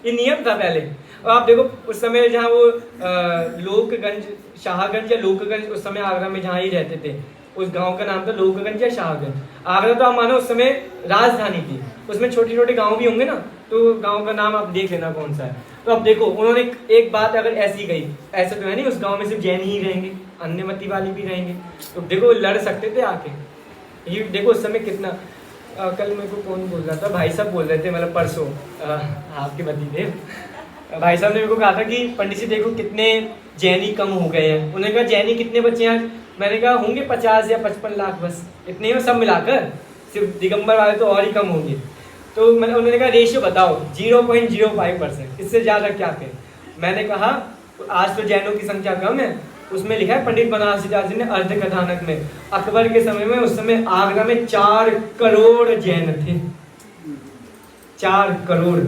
ये नियम था पहले। और आप देखो उस समय जहाँ वो लोकगंज, शाहगंज या लोकगंज, उस समय आगरा में जहाँ ही रहते थे, उस गांव का नाम था लोकगंज या शाहगंज। आगरा तो आप मानो उस समय राजधानी थी, उसमें छोटे छोटे गांव भी होंगे ना, तो गांव का नाम आप देख लेना कौन सा है। तो अब देखो उन्होंने एक बात अगर ऐसी कही, ऐसा तो है नहीं उस गांव में सिर्फ जैन ही रहेंगे, अन्य मती वाली भी रहेंगे, तो देखो लड़ सकते थे आके। ये देखो उस समय कितना, कल मेरे को कौन बोल रहा था, भाई साहब बोल रहे थे, मतलब परसों आपके मती थे, भाई साहब ने मेरे को कहा था कि पंडित जी देखो कितने जैनी कम हो गए हैं। उन्होंने कहा जैनी कितने बच्चे हैं? मैंने कहा होंगे 50 या 55 लाख बस, इतने में सब मिलाकर, सिर्फ दिगंबर वाले तो और ही कम होंगे। तो मैंने उन्होंने कहा रेशियो बताओ, 0.05%, इससे ज़्यादा क्या करें। मैंने कहा आज तो जैनों की संख्या कम है, उसमें लिखा है पंडित बनारसी दास जी ने अर्ध कथानक में, अकबर के समय में, उस समय आगरा में 4 करोड़ जैन थे। 4 करोड़,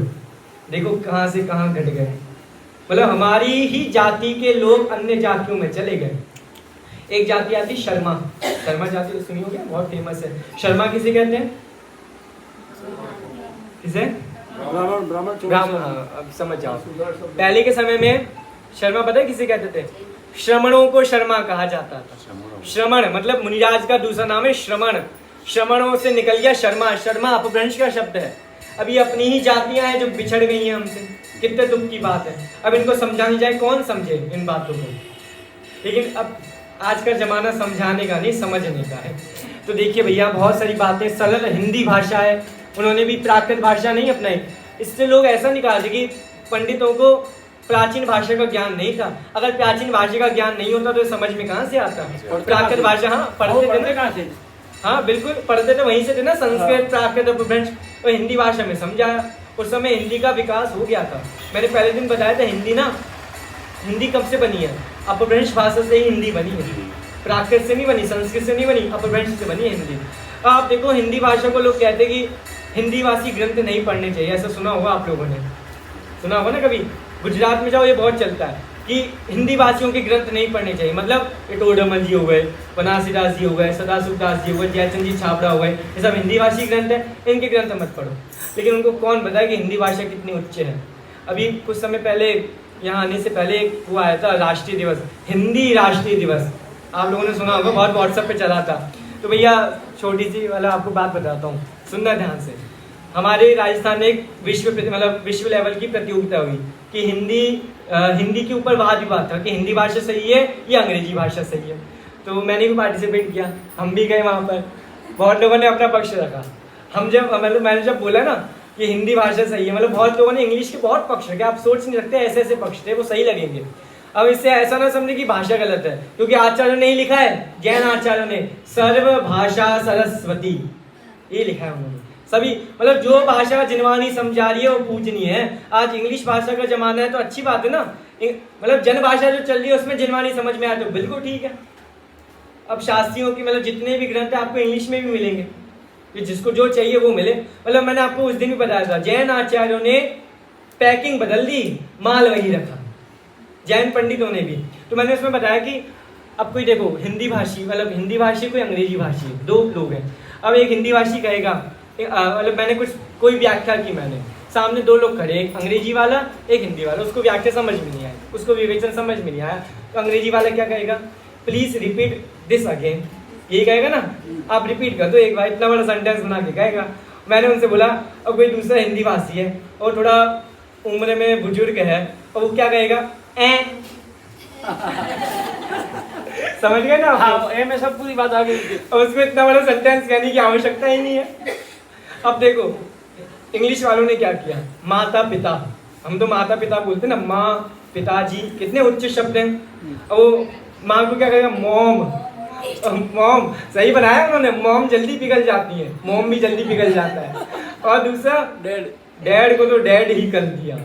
देखो कहाँ से कहाँ घट गए। मतलब हमारी ही जाति के लोग अन्य जातियों में चले गए। एक जाति आती शर्मा, शर्मा जाति सुनी होगी, बहुत फेमस है। शर्मा किसे कहते हैं? किसे? ब्राह्मण। हाँ, अब समझ जाओ। पहले के समय में शर्मा पता है किसे कहते थे? श्रमणों को शर्मा कहा जाता था। श्रमण मतलब मुनिराज का दूसरा नाम है श्रमण। श्रमणों से निकल गया शर्मा। शर्मा अपभ्रंश का शब्द है। अभी अपनी ही जातियां हैं जो बिछड़ गई हैं हमसे, कितने दुख की बात है। अब इनको समझानी जाए, कौन समझे इन बातों को। लेकिन अब आज का जमाना समझाने का नहीं, समझने का है। तो देखिए भैया, बहुत सारी बातें, सरल हिंदी भाषा है, उन्होंने भी प्राकृत भाषा नहीं अपनाई। इससे लोग ऐसा निकालते कि पंडितों को प्राचीन भाषा का ज्ञान नहीं था। अगर प्राचीन भाषा का ज्ञान नहीं होता तो समझ में कहाँ से आता? प्राकृत भाषा हाँ पढ़ते थे कहाँ से? हाँ बिल्कुल, पढ़ते तो वहीं से थे ना, संस्कृत प्राकृत अपभ्रंश, और हिंदी भाषा में समझाया। उस समय हिंदी का विकास हो गया था। मैंने पहले दिन बताया था हिंदी कब से बनी है? अपभ्रंश भाषा से ही हिंदी बनी है, प्राकृत से नहीं बनी, संस्कृत से नहीं बनी, अपभ्रंश से बनी है हिंदी। आप देखो हिंदी भाषा को लोग कहते हैं कि हिंदी भाषी ग्रंथ नहीं पढ़ने चाहिए, ऐसा सुना होगा आप लोगों ने, सुना होगा ना कभी। गुजरात में जाओ ये बहुत चलता है कि हिंदी भाषियों के ग्रंथ नहीं पढ़ने चाहिए, मतलब टोडरमल जी हो गए, बनारसीदास जी हो गए, सदाशिवदास जी हो गए, जयचंद जी छाबड़ा हो गए, ये सब हिंदी भाषी ग्रंथ है, इनके ग्रंथ मत पढ़ो। लेकिन उनको कौन बताया कि हिंदी भाषा कितनी उच्च है। अभी कुछ समय पहले यहाँ आने से पहले एक वो आया था राष्ट्रीय दिवस, हिंदी राष्ट्रीय दिवस, आप लोगों ने सुना होगा, बहुत व्हाट्सएप पे चला था। तो भैया छोटी सी वाला आपको बात बताता हूँ, सुनना ध्यान से। हमारे राजस्थान में एक विश्व लेवल की प्रतियोगिता हुई कि हिंदी के ऊपर वाद विवाद था कि हिंदी भाषा सही है या अंग्रेजी भाषा सही है। तो मैंने भी पार्टिसिपेट किया, हम भी गए वहाँ पर, बहुत लोगों ने अपना पक्ष रखा। मैंने जब बोला ना कि हिंदी भाषा सही है, मतलब बहुत लोगों ने इंग्लिश के बहुत पक्ष रखे, आप सोच नहीं सकते ऐसे ऐसे पक्ष थे, वो सही लगेंगे। अब इससे ऐसा ना समझे कि भाषा गलत है, क्योंकि आचार्यों ने ही लिखा है, जैन आचार्यों ने सर्व भाषा सरस्वती ये लिखा है उन्होंने। सभी मतलब जो भाषा जिनवानी समझा रही है वो पूजनीय है। आज इंग्लिश भाषा का जमाना है तो अच्छी बात है ना, मतलब जन भाषा जो चल रही है उसमें जिनवानी समझ में आए तो बिल्कुल ठीक है। अब शास्त्रियों की मतलब जितने भी ग्रंथ है आपको इंग्लिश में भी मिलेंगे, कि जिसको जो चाहिए वो मिले। मतलब मैंने आपको उस दिन भी बताया था, जैन आचार्यों ने पैकिंग बदल दी, माल वही रखा, जैन पंडितों ने भी। तो मैंने उसमें बताया कि अब कोई देखो हिंदी भाषी, मतलब हिंदी भाषी कोई अंग्रेजी भाषी, दो लोग हैं। अब एक हिंदी भाषी कहेगा, मतलब मैंने कोई व्याख्या की, मैंने सामने दो लोग खड़े, एक अंग्रेजी वाला एक हिंदी वाला, उसको व्याख्या समझ में नहीं आया, उसको विवेचन समझ में नहीं आया। तो अंग्रेजी वाला क्या कहेगा, प्लीज रिपीट दिस अगेन, यही कहेगा ना, आप रिपीट कर दो एक बार, इतना बड़ा सेंटेंस बना के कहेगा। मैंने उनसे बोला अब कोई दूसरा हिंदी भाषी है और थोड़ा उम्र में बुजुर्ग है, और वो क्या कहेगा, समझ गए ना? हाँ, ए में सब पूरी बात आ गई, और उसमें इतना बड़ा सेंटेंस कहने की आवश्यकता ही नहीं है। अब देखो इंग्लिश वालों ने क्या किया, माता पिता, हम तो माता पिता बोलते ना, माँ पिताजी, कितने उच्च शब्द हैं। और वो माँ को क्या कहेगा, मॉम, मॉम सही बनाया उन्होंने, मॉम जल्दी पिघल जाती है, मॉम भी जल्दी पिघल जाता है। और दूसरा डैड, डैड को तो डैड ही कर दिया।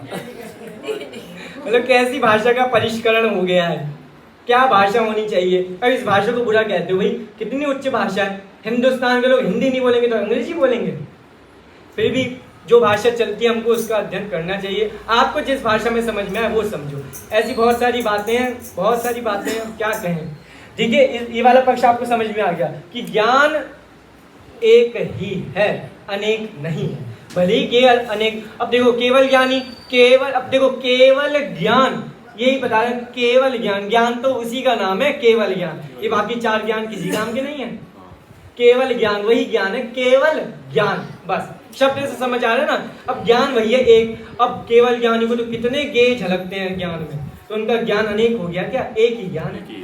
मतलब कैसी भाषा का परिष्करण हो गया है, क्या भाषा होनी चाहिए। अब इस भाषा को बुरा कहते हो, भाई कितनी उच्च भाषा है, हिंदुस्तान के लोग हिंदी नहीं बोलेंगे तो अंग्रेजी बोलेंगे। फिर भी जो भाषा चलती है हमको उसका अध्ययन करना चाहिए, आपको जिस भाषा में समझ में आए वो समझो। ऐसी बहुत सारी बातें हैं, बहुत सारी बातें हैं, क्या कहें। ठीक है, ये वाला पक्ष आपको समझ में आ गया कि ज्ञान एक ही है, अनेक नहीं है। भले ही के अनेक, अब देखो केवल ज्ञानी, केवल, अब देखो केवल ज्ञान, यही बता रहे हैं, केवल ज्ञान, ज्ञान तो उसी का नाम है केवल ज्ञान, ये बाकी चार ज्ञान किसी काम के नहीं है। केवल ज्ञान वही ज्ञान है, केवल ज्ञान, बस शब्द से समझ आ रहा है ना। अब ज्ञान वही है एक, अब केवल ज्ञानी को तो कितने गे झलकते हैं ज्ञान में, तो उनका ज्ञान अनेक हो गया, क्या एक ही ज्ञान है।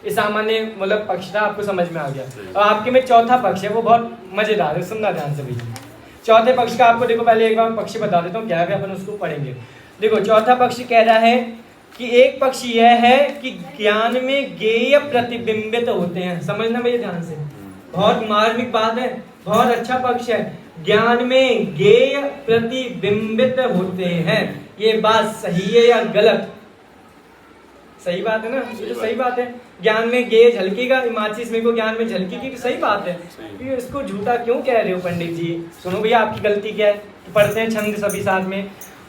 ये सामान्य मतलब पक्ष था, आपको समझ में आ गया। और आपके में चौथा पक्ष है, वो बहुत मजेदार है, सुनना ध्यान से भैया। चौथे पक्ष का आपको देखो, पहले एक बार पक्ष बता देता हूँ क्या है, अपन उसको पढ़ेंगे। देखो चौथा पक्ष कह रहा है कि एक पक्ष यह है कि ज्ञान में ज्ञेय प्रतिबिंबित होते हैं। समझना भैया ध्यान से, बहुत मार्मिक बात है, बहुत अच्छा पक्ष है। ज्ञान में ज्ञेय प्रतिबिंबित होते हैं, ये बात सही है या गलत? सही बात है ना, ये तो सही बात है। ज्ञान में ज्ञेय झलकेगा, माचिस में को ज्ञान में झलकेगी, तो सही बात है। तो इसको झूठा क्यों कह रहे हो पंडित जी? सुनो भैया आपकी गलती क्या है, तो पढ़ते हैं छंद सभी साथ में।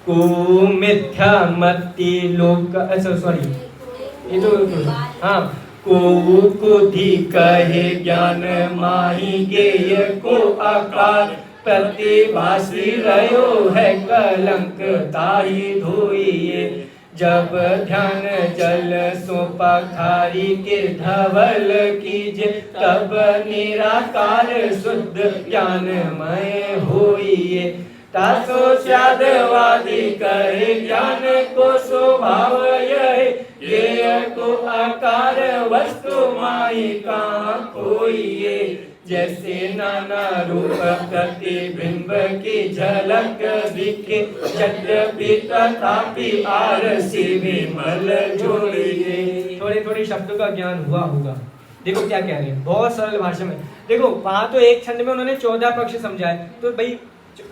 को मिथ्या मति लोक, अच्छा सॉरी, ये तो हाँ, को कुधि कहे ज्ञान माही ज्ञेय को आकार, प्रतिभासी रहो है कलंक ताही धोइए, जब ध्यान जल सो पखारी के धवल कीजे, तब निराकार शुद्ध ज्ञानमय होइए। तासो स्यादवादी कहे ज्ञान को स्वभाव यह, ये को आकार वस्तु माई कहाँ खोइए, जैसे नाना रूप प्रतिबिंब की झलक दिखे, यद्यपि तथापि आरसी विमल जोड़िए। थोड़े थोड़े शब्दों का ज्ञान हुआ होगा, देखो क्या कह रहे हैं, बहुत सरल भाषा में। देखो वहाँ तो एक छंद में उन्होंने 14 पक्ष समझाए, तो भाई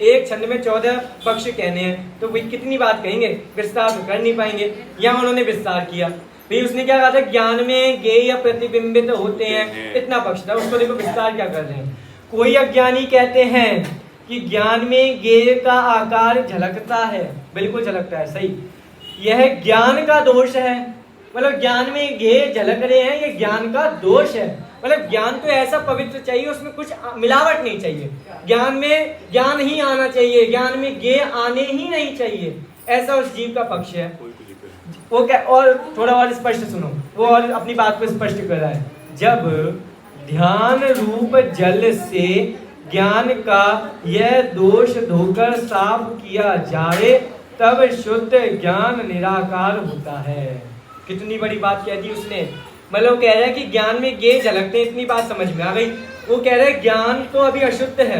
एक छंद में 14 पक्ष कहने हैं तो भाई कितनी बात कहेंगे, विस्तार तो कर नहीं पाएंगे। यहाँ उन्होंने विस्तार किया। भाई उसने क्या कहा था, ज्ञान में ज्ञेय प्रतिबिंबित होते हैं, इतना पक्ष था। उसको देखो विस्तार क्या कर रहे हैं। कोई अज्ञानी कहते हैं कि ज्ञान में ज्ञेय का आकार झलकता है, बिल्कुल झलकता है, सही। यह ज्ञान का दोष है, मतलब ज्ञान में ज्ञेय झलक रहे हैं, ये ज्ञान का दोष है। मतलब ज्ञान तो ऐसा पवित्र चाहिए, उसमें कुछ मिलावट नहीं चाहिए। ज्ञान में ज्ञान ही आना चाहिए, ज्ञान में ज्ञेय आने ही नहीं चाहिए, ऐसा उस जीव का पक्ष है। वो क्या, और थोड़ा और स्पष्ट सुनो, वो और अपनी बात को स्पष्ट कर रहा है। जब ध्यान रूप जल से ज्ञान का यह दोष धोकर साफ किया जाए तब शुद्ध ज्ञान निराकार होता है। कितनी बड़ी बात कह दी उसने। मतलब कह रहा है कि ज्ञान में ज्ञेय झलकते हैं, इतनी बात समझ में आ गई। वो कह रहा है ज्ञान तो अभी अशुद्ध है,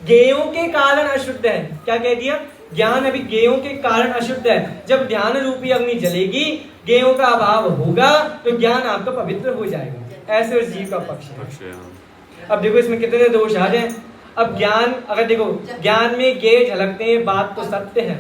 ज्ञेयों के कारण अशुद्ध है। क्या कह दिया, ज्ञान अभी ज्ञेयों के कारण अशुद्ध है। जब ध्यान रूपी अग्नि जलेगी, ज्ञेयों का अभाव होगा तो ज्ञान आपका पवित्र हो जाएगा। ऐसे उस जीव का पक्ष है। अब देखो इसमें कितने दोष आ जाए। अब ज्ञान, अगर देखो ज्ञान में ज्ञेय झलकते हैं, बात तो सत्य है,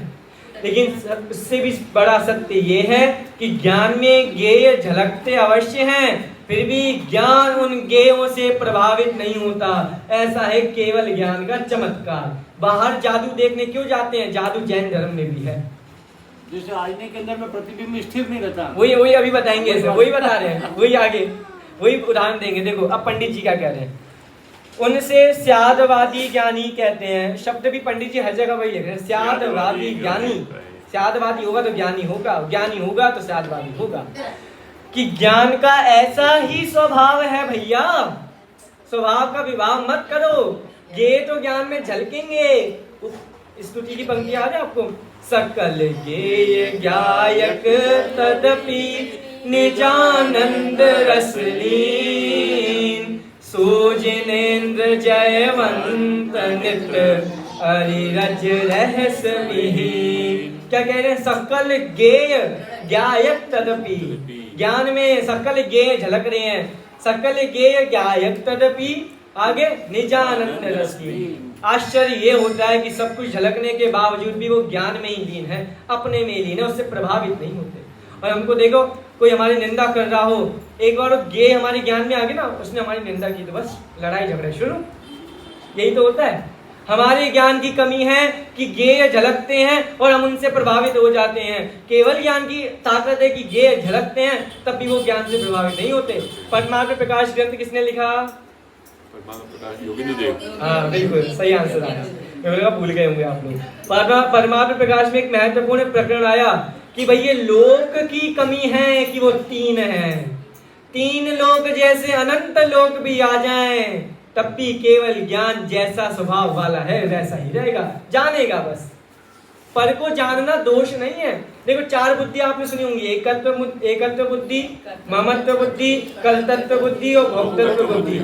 लेकिन उससे भी बड़ा सत्य ये है कि ज्ञान में ज्ञेय झलकते अवश्य हैं, फिर भी ज्ञान उन ज्ञेयों से प्रभावित नहीं होता। ऐसा है केवल ज्ञान का चमत्कार। बाहर जादू देखने क्यों जाते हैं, जादू जैन धर्म में भी है। जैसे आईने के अंदर में प्रतिबिंब स्थिर नहीं रहता, वही अभी बताएंगे, वही बता रहे हैं, वही आगे वही उदाहरण देंगे। देखो अब पंडित जी क्या कह रहे हैं, उनसे स्यादवादी ज्ञानी कहते हैं। शब्द भी पंडित जी हर जगह वही लिख रहे हैं, स्यादवादी ज्ञानी। स्यादवादी होगा तो ज्ञानी होगा, ज्ञानी होगा तो स्यादवादी होगा। कि ज्ञान का ऐसा ही स्वभाव है भैया, स्वभाव का विवाह मत करो, ये तो ज्ञान में झलकेंगे। स्तुति की पंक्ति याद है आपको, सकल गेय ज्ञायक तदपि निजानंद रसलीन, सोजिनेन्द्र जयवंत नित्य अरिरज रहस विहीन। क्या कह रहे हैं, सकल गेय ज्ञायक तदपि, ज्ञान में सकल गेय झलक रहे हैं, सकल गेय ज्ञायक तदपि, आगे निजानंद रसलीन। आश्चर्य ये होता है कि सब कुछ झलकने के बावजूद भी वो ज्ञान में ही लीन है, अपने में ही लीन है, उससे प्रभावित नहीं होते। और हमको देखो कोई हमारी निंदा कर रहा हो, एक बार ये हमारे ज्ञान में आ गया ना, उसने हमारी निंदा की तो बस लड़ाई झगड़े शुरू। यही तो होता है, हमारे ज्ञान की कमी है कि ज्ञेय झलकते हैं और हम उनसे प्रभावित हो जाते हैं। केवल ज्ञान की ताकत है कि ज्ञेय झलकते हैं, तब भी वो ज्ञान से प्रभावित नहीं होते। परमात्मा प्रकाश ग्रंथ किसने लिखा, योगेंद्र देव। हाँ बिल्कुल सही आंसर आया, भूल गए होंगे आप लोग। परमात्मा प्रकाश में एक महत्वपूर्ण प्रकरण आया कि भाई ये लोक की कमी है कि वो तीन है। तीन लोक जैसे अनंत लोक भी आ जाएं तब भी केवल ज्ञान जैसा स्वभाव वाला है वैसा ही रहेगा, जानेगा बस। पर को जानना दोष नहीं है। देखो चार बुद्धि आपने सुनी होंगी, एकत्व बुद्धि, ममत्व बुद्धि, कलतत्व बुद्धि और भोक्तत्व बुद्धि।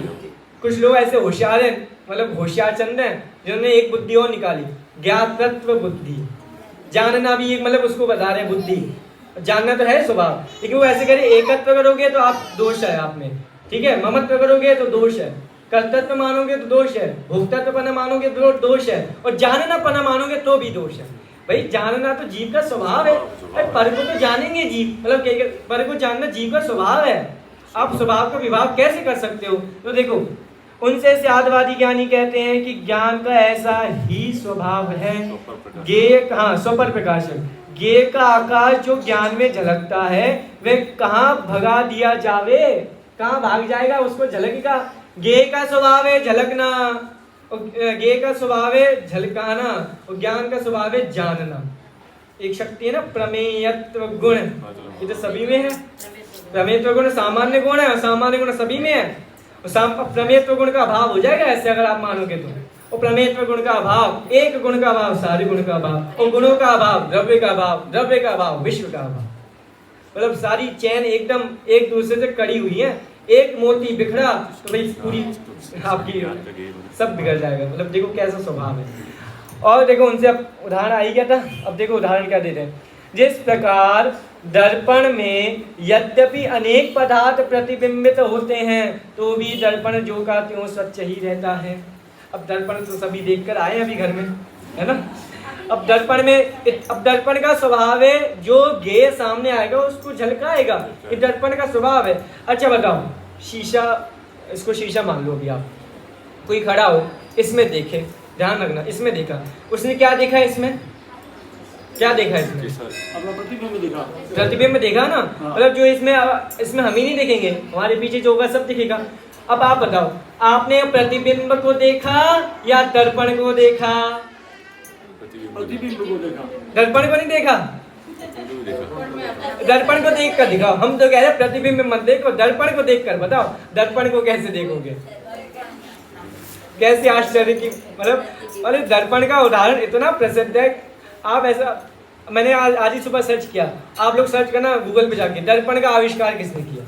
कुछ लोग ऐसे होशियार हैं, मतलब होशियार चंद हैं, जिन्होंने एक बुद्धि और निकाली, ज्ञातत्व बुद्धि। जानना भी एक, मतलब उसको बता रहे बुद्धि, जानना तो है स्वभाव, लेकिन वो ऐसे कह रहे एकत्व करोगे तो आप दोष है आप में, ठीक है, ममत्व करोगे तो दोष है, कर्तत्व मानोगे तो दोष है, भोक्तत्वपना मानोगे तो दोष है, और जाननापना मानोगे तो भी दोष है। भाई जानना तो जीव का स्वभाव है, पर को तो जानेंगे जीव, मतलब पर को जानना जीव का स्वभाव है। आप स्वभाव का विभाग कैसे कर सकते हो? तो देखो उनसे स्यादवादी ज्ञानी कहते हैं कि ज्ञान का ऐसा ही स्वभाव है, ज्ञेय हाँ स्वपर प्रकाशन, ज्ञेय का आकाश जो ज्ञान में झलकता है वह कहाँ भगा दिया जावे, कहाँ भाग जाएगा, उसको झलकेगा। ज्ञेय का स्वभाव है झलकना, ज्ञेय का स्वभाव है झलकाना, और ज्ञान का स्वभाव है जानना। एक शक्ति है ना प्रमेयत्व गुण, ये तो सभी में है। प्रमेयत्व गुण सामान्य गुण है, असामान्य गुण सभी में है। प्रमेयत्व गुण का अभाव हो जाएगा ऐसे अगर आप मानोगे तो, और प्रमेयत्व गुण का अभाव, एक गुण का अभाव सारे गुण का अभाव, और गुणों का अभाव द्रव्य का अभाव, द्रव्य का अभाव विश्व का अभाव। मतलब सारी चैन एकदम एक दूसरे से कड़ी हुई है, एक मोती बिखरा तो भाई पूरी आपकी सब बिगड़ जाएगा। मतलब देखो कैसा स्वभाव है। और देखो उनसे अब उदाहरण आ ही गया था, अब देखो उदाहरण क्या देते हैं। जिस प्रकार दर्पण में यद्यपि अनेक पदार्थ प्रतिबिंबित होते हैं तो भी दर्पण जो का त्यों स्वच्छ ही रहता है। अब दर्पण तो सभी देखकर आए अभी घर में, है ना। अब दर्पण का स्वभाव है जो गेय सामने आएगा उसको झलकाएगा, ये दर्पण का स्वभाव है। अच्छा बताओ, शीशा, इसको शीशा मान लो। अभी आप कोई खड़ा हो, इसमें देखे, ध्यान रखना, इसमें देखा, उसने क्या देखा, इसमें क्या देखा, इसमें अपना प्रतिबिंब देखा, प्रतिबिंब देखा ना। मतलब जो इसमें हम ही नहीं देखेंगे, हमारे पीछे जो होगा सब दिखेगा। अब आप बताओ, आपने प्रतिबिंब को देखा या दर्पण को देखा? प्रतिबिंब को देखा, दर्पण को नहीं देखा। दर्पण को देख कर दिखाओ। हम तो कह रहे हैं प्रतिबिंब मत देखो, दर्पण को देख कर बताओ दर्पण को कैसे देखोगे। कैसे आश्चर्य की, मतलब अरे दर्पण का उदाहरण इतना प्रसिद्ध है। आप ऐसा, मैंने आज ही सुबह सर्च किया, आप लोग सर्च करना गूगल पे जाके, दर्पण का आविष्कार किसने किया,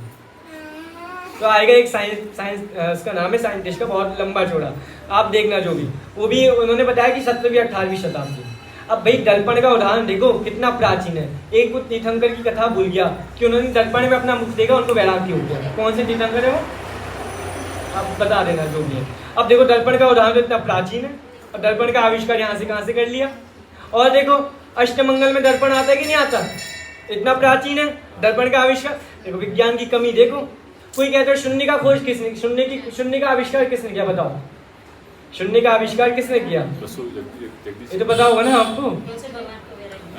तो आएगा एक साइंस उसका नाम है साइंटिस्ट का, बहुत लंबा चौड़ा, आप देखना जो भी, वो भी उन्होंने बताया कि 17वीं 18वीं शताब्दी। अब भाई दर्पण का उदाहरण देखो कितना प्राचीन है। एक कुछ तीर्थंकर की कथा भूल गया कि उन्होंने दर्पण में अपना मुख देखा, उनको वैराग्य हो गया। कौन से तीर्थंकर है वो, आप बता देना जो भी है। अब देखो दर्पण का उदाहरण इतना प्राचीन है और दर्पण का आविष्कार यहाँ से कहाँ से कर लिया। और देखो अष्टमंगल में दर्पण आता है कि नहीं आता, इतना प्राचीन है दर्पण का आविष्कार। देखो विज्ञान की कमी देखो। कोई कहते हो शून्य का खोज किसने, शून्य का आविष्कार किसने किया, बताओ शून्य का आविष्कार किसने किया, ये तो पता होगा ना आपको।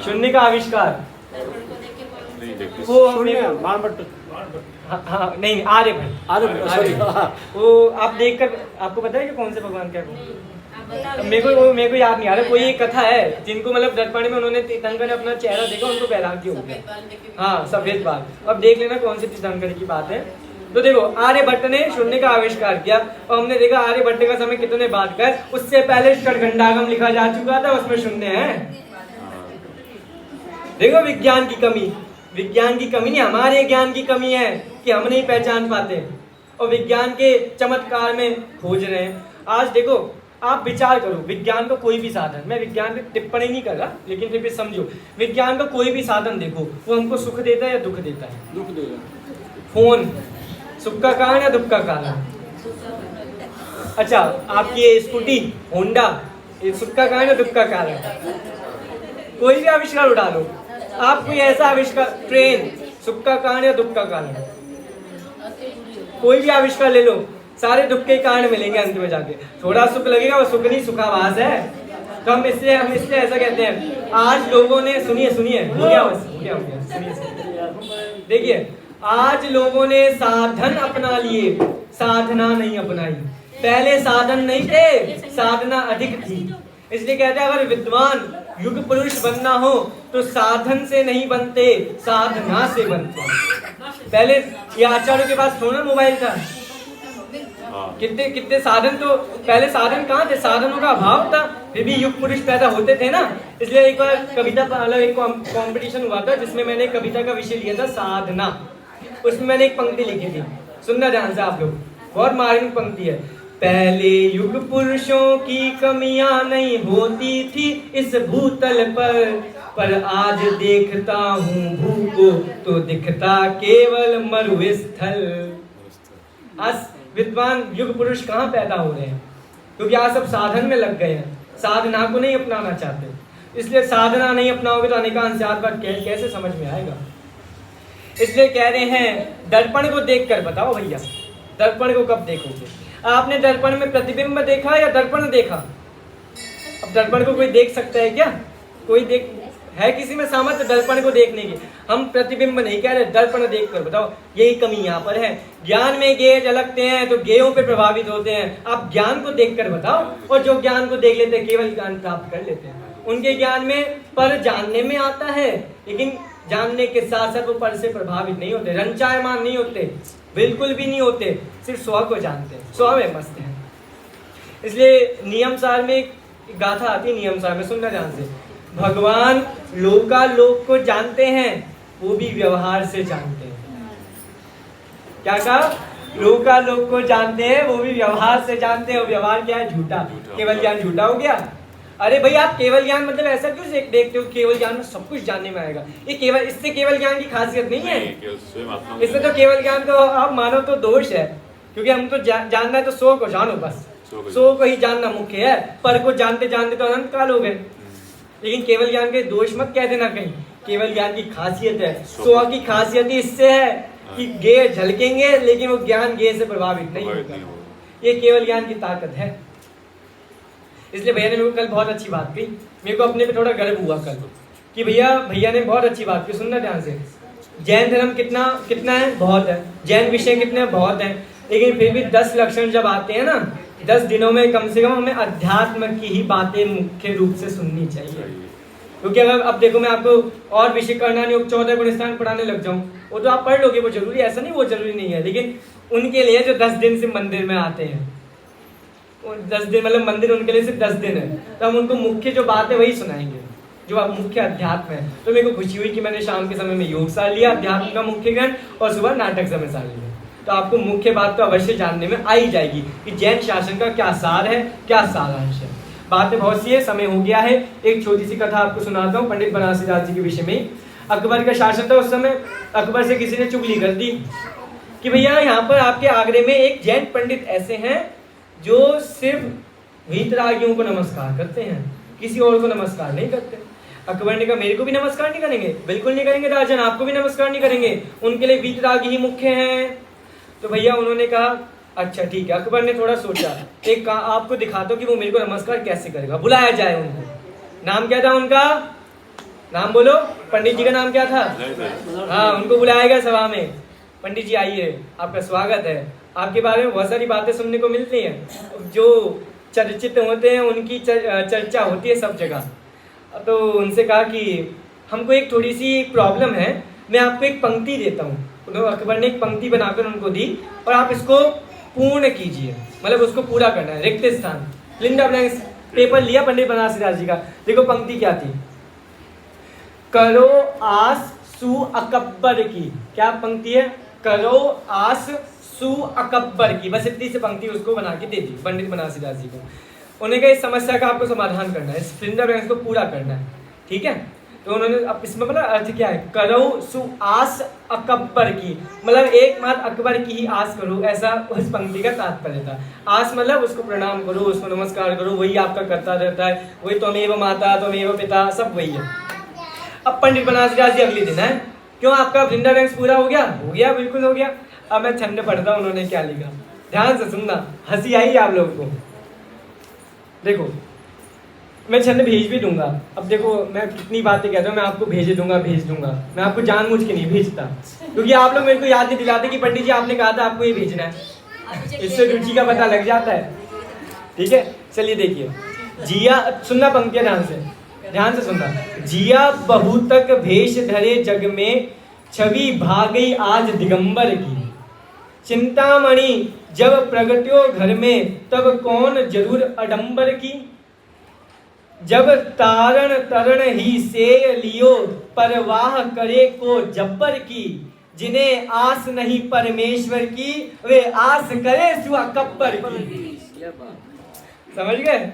शून्य का आविष्कार वो हाँ नहीं, आर्यभट्ट। वो आप देखकर आपको पता है कि कौन से भगवान क्या, मेरे को याद नहीं आ रहा। कोई एक कथा है जिनको मतलब दर्पण में उन्होंने तीर्थंकर ने अपना चेहरा देखा, उनको वैराग्य हो गया। हाँ सफेद बाल। अब देख लेना कौन से तीर्थंकर की बात है। तो देखो आर्यभट्ट ने शून्य का आविष्कार किया और हमने देखा आर्यभट्ट का समय कितने बाद का है। उससे पहले षट्खंडागम लिखा जा चुका था, उसमें शून्य है। देखो विज्ञान की कमी, विज्ञान की कमी नहीं, हमारे ज्ञान की कमी है कि हम नहीं पहचान पाते और विज्ञान के चमत्कार में खोज रहे हैं। आज देखो आप विचार करो, विज्ञान का कोई भी साधन, मैं विज्ञान पे टिप्पणी नहीं कर रहा लेकिन फिर भी समझो, विज्ञान का कोई भी साधन देखो वो हमको सुख देता है या दुख देता है? दुख देगा। फोन सुख का कारण या दुख का कारण? अच्छा आपकी ये स्कूटी होंडा, ये सुख का कारण या दुख का कारण? कोई भी आविष्कार उठा लो आप, कोई ऐसा आविष्कार, ट्रेन सुख का कारण या दुख का कारण? कोई भी आविष्कार ले लो, सारे दुख के कारण मिलेंगे अंत में जाके। थोड़ा सुख लगेगा वो सुख नहीं, सुखाभास है। तो हम इसलिए ऐसा कहते हैं। आज लोगों ने सुनिए हो गया सुनिए देखिए, आज लोगों ने साधन अपना लिए, साधना नहीं अपनाई। पहले साधन नहीं थे, साधना अधिक थी। इसलिए कहते हैं अगर विद्वान युग पुरुष बनना हो तो साधन से नहीं बनते, साधना से बनते। पहले ये आचार्यों के पास थोड़ा मोबाइल था, कितने साधन, तो पहले साधन कहाँ थे, साधनों का अभाव था, फिर भी युग पुरुष पैदा होते थे ना। इसलिए एक बार कविता एक कंपटीशन हुआ था जिसमें मैंने कविता का विषय लिया था साधना। उसमें मैंने एक पंक्ति लिखी थी, सुनना ध्यान से आप लोग, बहुत मार्मिक पंक्ति है। पहले युग पुरुषों की कमियां नहीं होती थी इस भूतल पर आज देखता हूँ भू को तो दिखता केवल मरुस्थल। आज विद्वान युग पुरुष कहाँ पैदा हो रहे हैं? क्योंकि आज सब साधन में लग गए हैं, साधना को नहीं अपनाना चाहते। इसलिए साधना नहीं अपनाओगे तो अनेकांश बात कैसे समझ में आएगा। इसलिए कह रहे हैं दर्पण को देखकर बताओ भैया, दर्पण को कब देखोगे? आपने दर्पण में प्रतिबिंब देखा या दर्पण देखा? अब दर्पण को कोई देख सकता है क्या? कोई देख है किसी में सामर्थ्य दर्पण को देखने की? हम प्रतिबिंब नहीं कह रहे, दर्पण देख कर बताओ। यही कमी यहाँ पर है। ज्ञान में गेय झलकते हैं तो गेयों पे प्रभावित होते हैं। आप ज्ञान को देखकर बताओ, और जो ज्ञान को देख लेते हैं केवल ज्ञान प्राप्त कर लेते हैं। उनके ज्ञान में पर जानने में आता है, लेकिन जानने के साथ साथ वो पर से प्रभावित नहीं होते, रंचायमान नहीं होते, बिल्कुल भी नहीं होते, सिर्फ स्व को जानते हैं, स्व में मस्त हैं। इसलिए नियम सार में एक गाथा आती है, नियम सार में सुनना ध्यान से। भगवान लोकालोक को जानते हैं, वो भी व्यवहार से जानते हैं। क्या कहा? लोकालोक को जानते हैं, वो भी व्यवहार से जानते हैं। व्यवहार क्या है? झूठा। केवल ज्ञान झूठा हो गया। अरे भाई आप केवल ज्ञान मतलब ऐसा क्यों देखते हो केवल ज्ञान में सब कुछ जानने में आएगा? ये केवल, इससे केवल ज्ञान की खासियत नहीं है। केवल स्वयं आत्मा इससे तो केवल ज्ञान तो आप मानो तो दोष है, क्योंकि हम तो जानना है तो सो को जानो, बस सो को ही जानना मुख्य है। पर को जानते जानते तो अनंत काल हो गए। लेकिन केवल ज्ञान के दोष मत कह देना कहीं। केवल ज्ञान की खासियत है, सो की खासियत ही इससे है कि गे झलकेंगे लेकिन वो ज्ञान गे से प्रभावित नहीं होगा। ये केवल ज्ञान की ताकत है। इसलिए भैया ने मेरे को कल बहुत अच्छी बात कही। मेरे को अपने पे थोड़ा गर्व हुआ कल कि भैया ने बहुत अच्छी बात की। सुनना ध्यान से। जैन धर्म कितना है? बहुत है। जैन विषय कितने हैं? बहुत है। लेकिन फिर भी 10 लक्षण जब आते हैं ना, 10 दिनों में कम से कम हमें अध्यात्म की ही बातें मुख्य रूप से सुननी चाहिए। क्योंकि अगर अब देखो मैं आपको और विषय करना नहीं, 14 गुण स्थान पढ़ाने लग जाऊं, वो तो आप पढ़ लोगे, वो जरूरी ऐसा नहीं, वो जरूरी नहीं है। लेकिन उनके लिए जो 10 दिन से मंदिर में आते हैं, 10 दिन मतलब मंदिर उनके लिए सिर्फ 10 दिन है, तो हम उनको मुख्य जो बात है वही सुनाएंगे, जो आप मुख्य अध्यात्म है। तो मेरे को खुशी हुई कि मैंने शाम के समय में योग सार लिया, अध्यात्म का मुख्य ज्ञान, और सुबह नाटक समय सार लिया। तो आपको मुख्य बात तो अवश्य जानने में आ ही जाएगी कि जैन शासन का क्या सार है, क्या सारांश है। बातें बहुत सी है, समय हो गया है। एक छोटी सी कथा आपको सुनाता हूँ पंडित बनारसी दास जी के विषय में। अकबर का शासन था उस समय। अकबर से किसी ने चुगली कर दी कि भैया यहाँ पर आपके आगरे में एक जैन पंडित ऐसे हैं जो सिर्फ वीतरागियों को नमस्कार करते हैं, किसी और को नमस्कार नहीं करते। अकबर ने कहा मेरे को भी नमस्कार नहीं करेंगे? बिल्कुल नहीं करेंगे राजन, आपको भी नमस्कार नहीं करेंगे, उनके लिए वीतरागी ही मुख्य हैं। तो भैया उन्होंने कहा अच्छा ठीक है। अकबर ने थोड़ा सोचा, एक आपको दिखाता हूं कि वो मेरे को नमस्कार कैसे करेगा। बुलाया जाए उनको। नाम क्या था उनका? नाम बोलो। पंडित जी का नाम क्या था? हाँ, उनको बुलाया गया सभा में। पंडित जी आइए, आपका स्वागत है। आपके बारे में बहुत सारी बातें सुनने को मिलती हैं, जो चर्चित होते हैं उनकी चर्चा होती है सब जगह। तो उनसे कहा कि हमको एक थोड़ी सी प्रॉब्लम है, मैं आपको एक पंक्ति देता हूँ। तो अकबर ने एक पंक्ति बनाकर उनको दी और आप इसको पूर्ण कीजिए, मतलब उसको पूरा करना है। रिक्त स्थान, लिंडा ब्लैंक्स पेपर लिया पंडित बनारसी दास जी का। देखो पंक्ति क्या थी, करो आस सु अकबर की। क्या पंक्ति है? करो आस सु अकबर की। बस इतनी सी पंक्ति उसको बना के दे दी पंडित बनारसी दास जी को। उन्होंने कहा इस समस्या का आपको समाधान करना है, इस लिंडा ब्लैंक्स को पूरा करना है, ठीक है। तो उन्होंने अब इसमें मतलब अर्थ क्या है? करो सु आस अकबर की, मतलब एकमात्र अकबर की ही आस करो, ऐसा उस पंक्ति का तात्पर्य था। आस मतलब उसको प्रणाम करो, उसको नमस्कार करो, वही आपका करता रहता है, वही त्वमेव माता त्वमेव पिता, सब वही है। अब पंडित बनारसी दास जी अगले दिन है, क्यों आपका लिंडा ब्लैंक्स पूरा हो गया? हो गया, बिल्कुल हो गया। अब मैं छंद पढ़ता हूँ उन्होंने क्या लिखा, ध्यान से सुनना, हंसी आई आप लोगों को। देखो मैं छंद भेज भी दूंगा। अब देखो मैं कितनी बातें कहता हूँ, मैं आपको भेज दूंगा। मैं आपको जानबूझ के नहीं भेजता, क्योंकि आप लोग मेरे को याद नहीं दिलाते कि पंडित जी आपने कहा था आपको ये भेजना है। इससे रुचि का पता लग जाता है, ठीक है। चलिए देखिए, जिया, सुनना पंक्तियां ध्यान से सुनना। जिया बहुतक भेष धरे जग में, छवि भागई आज दिगंबर की। चिंतामणि जब प्रगट्यो घर में, तब कौन जरूर अडंबर की। जब तारण तरण ही से लियो, परवाह करे को जब्बर की। जिन्हें आस नहीं परमेश्वर की, वे आस करे सु अकबर की। समझ गए?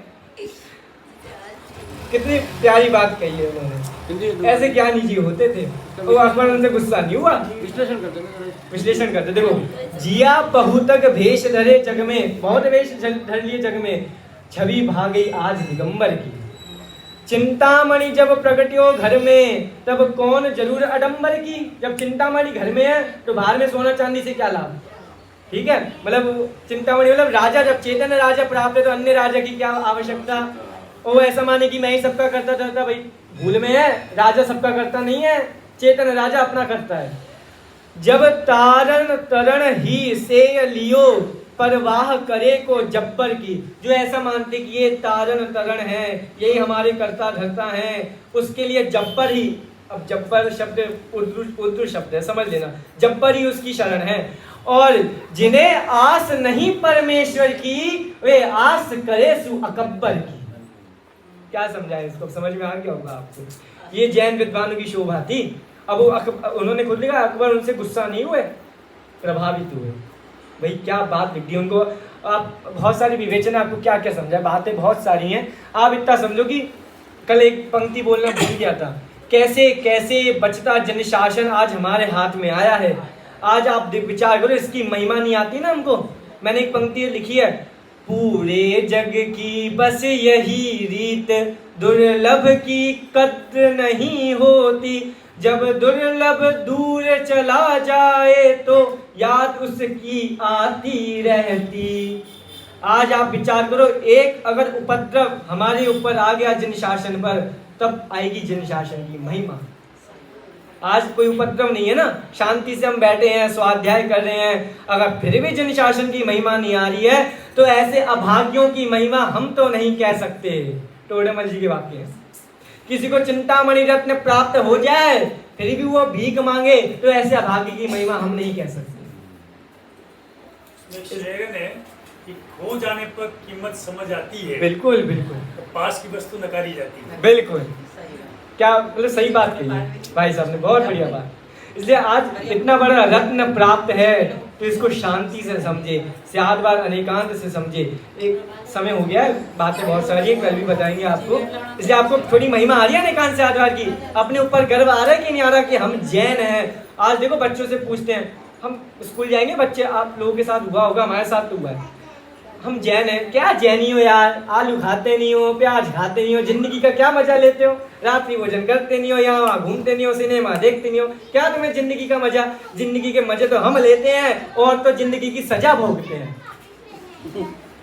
कितनी प्यारी बात कही है उन्होंने। ऐसे ज्ञानी जी होते थे, वो अकबर उनसे गुस्सा नहीं हुआ। विश्लेषण करते। देखो, जिया बहुतक भेष धरे जग में, बहुत भेष धर लिए जग में, छवि भागई आज दिगंबर की। चिंतामणि जब प्रगट्यो घर में, तब कौन जरूर अडंबर की। जब चिंतामणि घर में है तो बाहर में सोना चांदी से क्या लाभ, ठीक है। मतलब चिंतामणि मतलब राजा, जब चेतन राजा प्राप्त है तो अन्य राजा की क्या आवश्यकता। वो ऐसा माने कि मैं ही सबका करता था, भाई भूल में है, राजा सबका करता नहीं है, चेतन राजा अपना करता है। जब तारण तरण ही से लियो, परवाह करे को जब्बर की। जो ऐसा मानते कि ये तारण तरण है, यही हमारे कर्ता धर्ता हैं, उसके लिए जब्बर ही। अब जब्बर शब्द उर्दू शब्द है, समझ लेना। जब्बर ही उसकी शरण है। और जिन्हें आस नहीं परमेश्वर की, वे आस करे सु अकबर की। क्या समझाए इसको? समझ में आ गया होगा आपको। ये जैन विद्वानों की शोभा थी। अब वो उन्होंने खुद लिखा, अकबर उनसे गुस्सा नहीं हुए, प्रभावित हुए। भाई क्या बात लिख दी उनको। आप बहुत सारी विवेचन है, आपको क्या क्या समझा, बातें बहुत सारी हैं। आप इतना समझो कि कल एक पंक्ति बोलना भूल गया था, कैसे कैसे बचता जन शासन आज हमारे हाथ में आया है। आज आप विचार करो, इसकी महिमा नहीं आती ना हमको। मैंने एक पंक्ति लिखी है, पूरे जग की बस यही रीत, दुर्लभ की कद्र नहीं होती, जब दुर्लभ दूर चला जाए तो याद उसकी आती रहती। आज आप विचार करो, एक अगर उपद्रव हमारे ऊपर आ गया जन शासन पर, तब आएगी जन शासन की महिमा। आज कोई उपद्रव नहीं है ना, शांति से हम बैठे हैं, स्वाध्याय कर रहे हैं, अगर फिर भी जन शासन की महिमा नहीं आ रही है तो ऐसे अभाग्यों की महिमा हम तो नहीं कह सकते। टोडेमल जी के वाक्य हैं, किसी को चिंतामणि रत्न प्राप्त हो जाए फिर भी वो भीख मांगे तो ऐसे अभाग्य की महिमा हम नहीं कह सकते। शेर ने कि खो जाने पर कीमत समझ आती है, बिल्कुल बिल्कुल, तो पास की वस्तु नकारी जाती है। बिल्कुल, क्या मतलब सही बात कही है भाई साहब ने, बहुत बढ़िया बात। इसलिए आज इतना बड़ा रत्न प्राप्त है तो इसको शांति से समझे, स्याद बार अनेकांत से समझे। एक समय हो गया है, बातें बहुत सारी है, कल भी बताएंगे आपको। इसलिए आपको थोड़ी महिमा आ रही है अनेकांत स्याद बार की, अपने ऊपर गर्व आ रहा है कि नहीं आ रहा कि हम जैन हैं। आज देखो बच्चों से पूछते हैं, हम स्कूल जाएंगे बच्चे, आप लोगों के साथ हुआ होगा, हमारे साथ तो हुआ है, हम जैन हैं, क्या जैनी हो यार, आलू खाते नहीं हो, प्याज खाते नहीं हो, जिंदगी का क्या मजा लेते हो, रात्रि भोजन करते नहीं हो, यहाँ वहाँ घूमते नहीं हो, सिनेमा देखते नहीं हो, क्या तुम्हें जिंदगी का मजा। जिंदगी के मजे तो हम लेते हैं और तो जिंदगी की सजा भोगते हैं,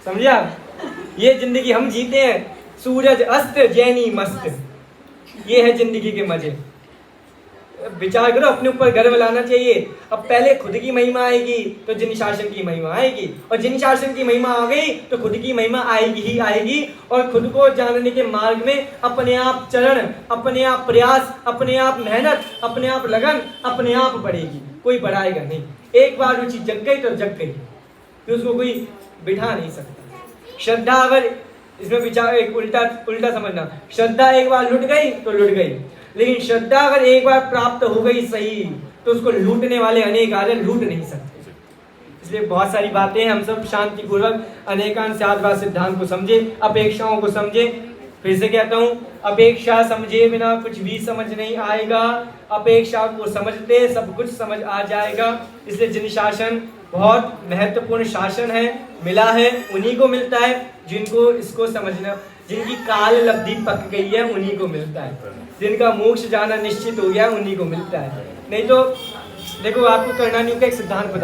समझा। ये जिंदगी हम जीते हैं, सूरज अस्त जैनी मस्त, ये है जिंदगी के मजे। विचार करो, अपने ऊपर गर्व लाना चाहिए। अब पहले खुद की महिमा आएगी तो जिन शासन की महिमा आएगी, और जिन शासन की महिमा आ गई तो खुद की महिमा आएगी ही आएगी। और खुद को जानने के मार्ग में अपने आप चरण, अपने आप प्रयास, अपने आप मेहनत, अपने आप लगन अपने आप बढ़ेगी, कोई बढ़ाएगा नहीं। एक बार रुचि जग गई तो जग गई, फिर उसको कोई बिठा नहीं सकता। श्रद्धा अगर इसमें विचार एक उल्टा समझना, श्रद्धा एक बार लुट गई तो लुट गई, लेकिन श्रद्धा अगर एक बार प्राप्त हो गई सही तो उसको लूटने वाले अनेक आ लूट नहीं सकते। इसलिए बहुत सारी बातें हम सब शांतिपूर्वक अनेकांत स्याद्भाव सिद्धांत को समझे, अपेक्षाओं को समझे। फिर से कहता हूँ, अपेक्षा समझे बिना कुछ भी समझ नहीं आएगा, अपेक्षा को समझते सब कुछ समझ आ जाएगा। इसलिए जिन शासन बहुत महत्वपूर्ण शासन है, मिला है उन्हीं को मिलता है, जिनको इसको समझना, जिनकी काल लब्धि पक गई है उन्हीं को मिलता है, जिनका मोक्ष जाना निश्चित हो गया उन्हीं को मिलता है। नहीं तो देखो, आपको करना नहीं का एक सिद्धांत बता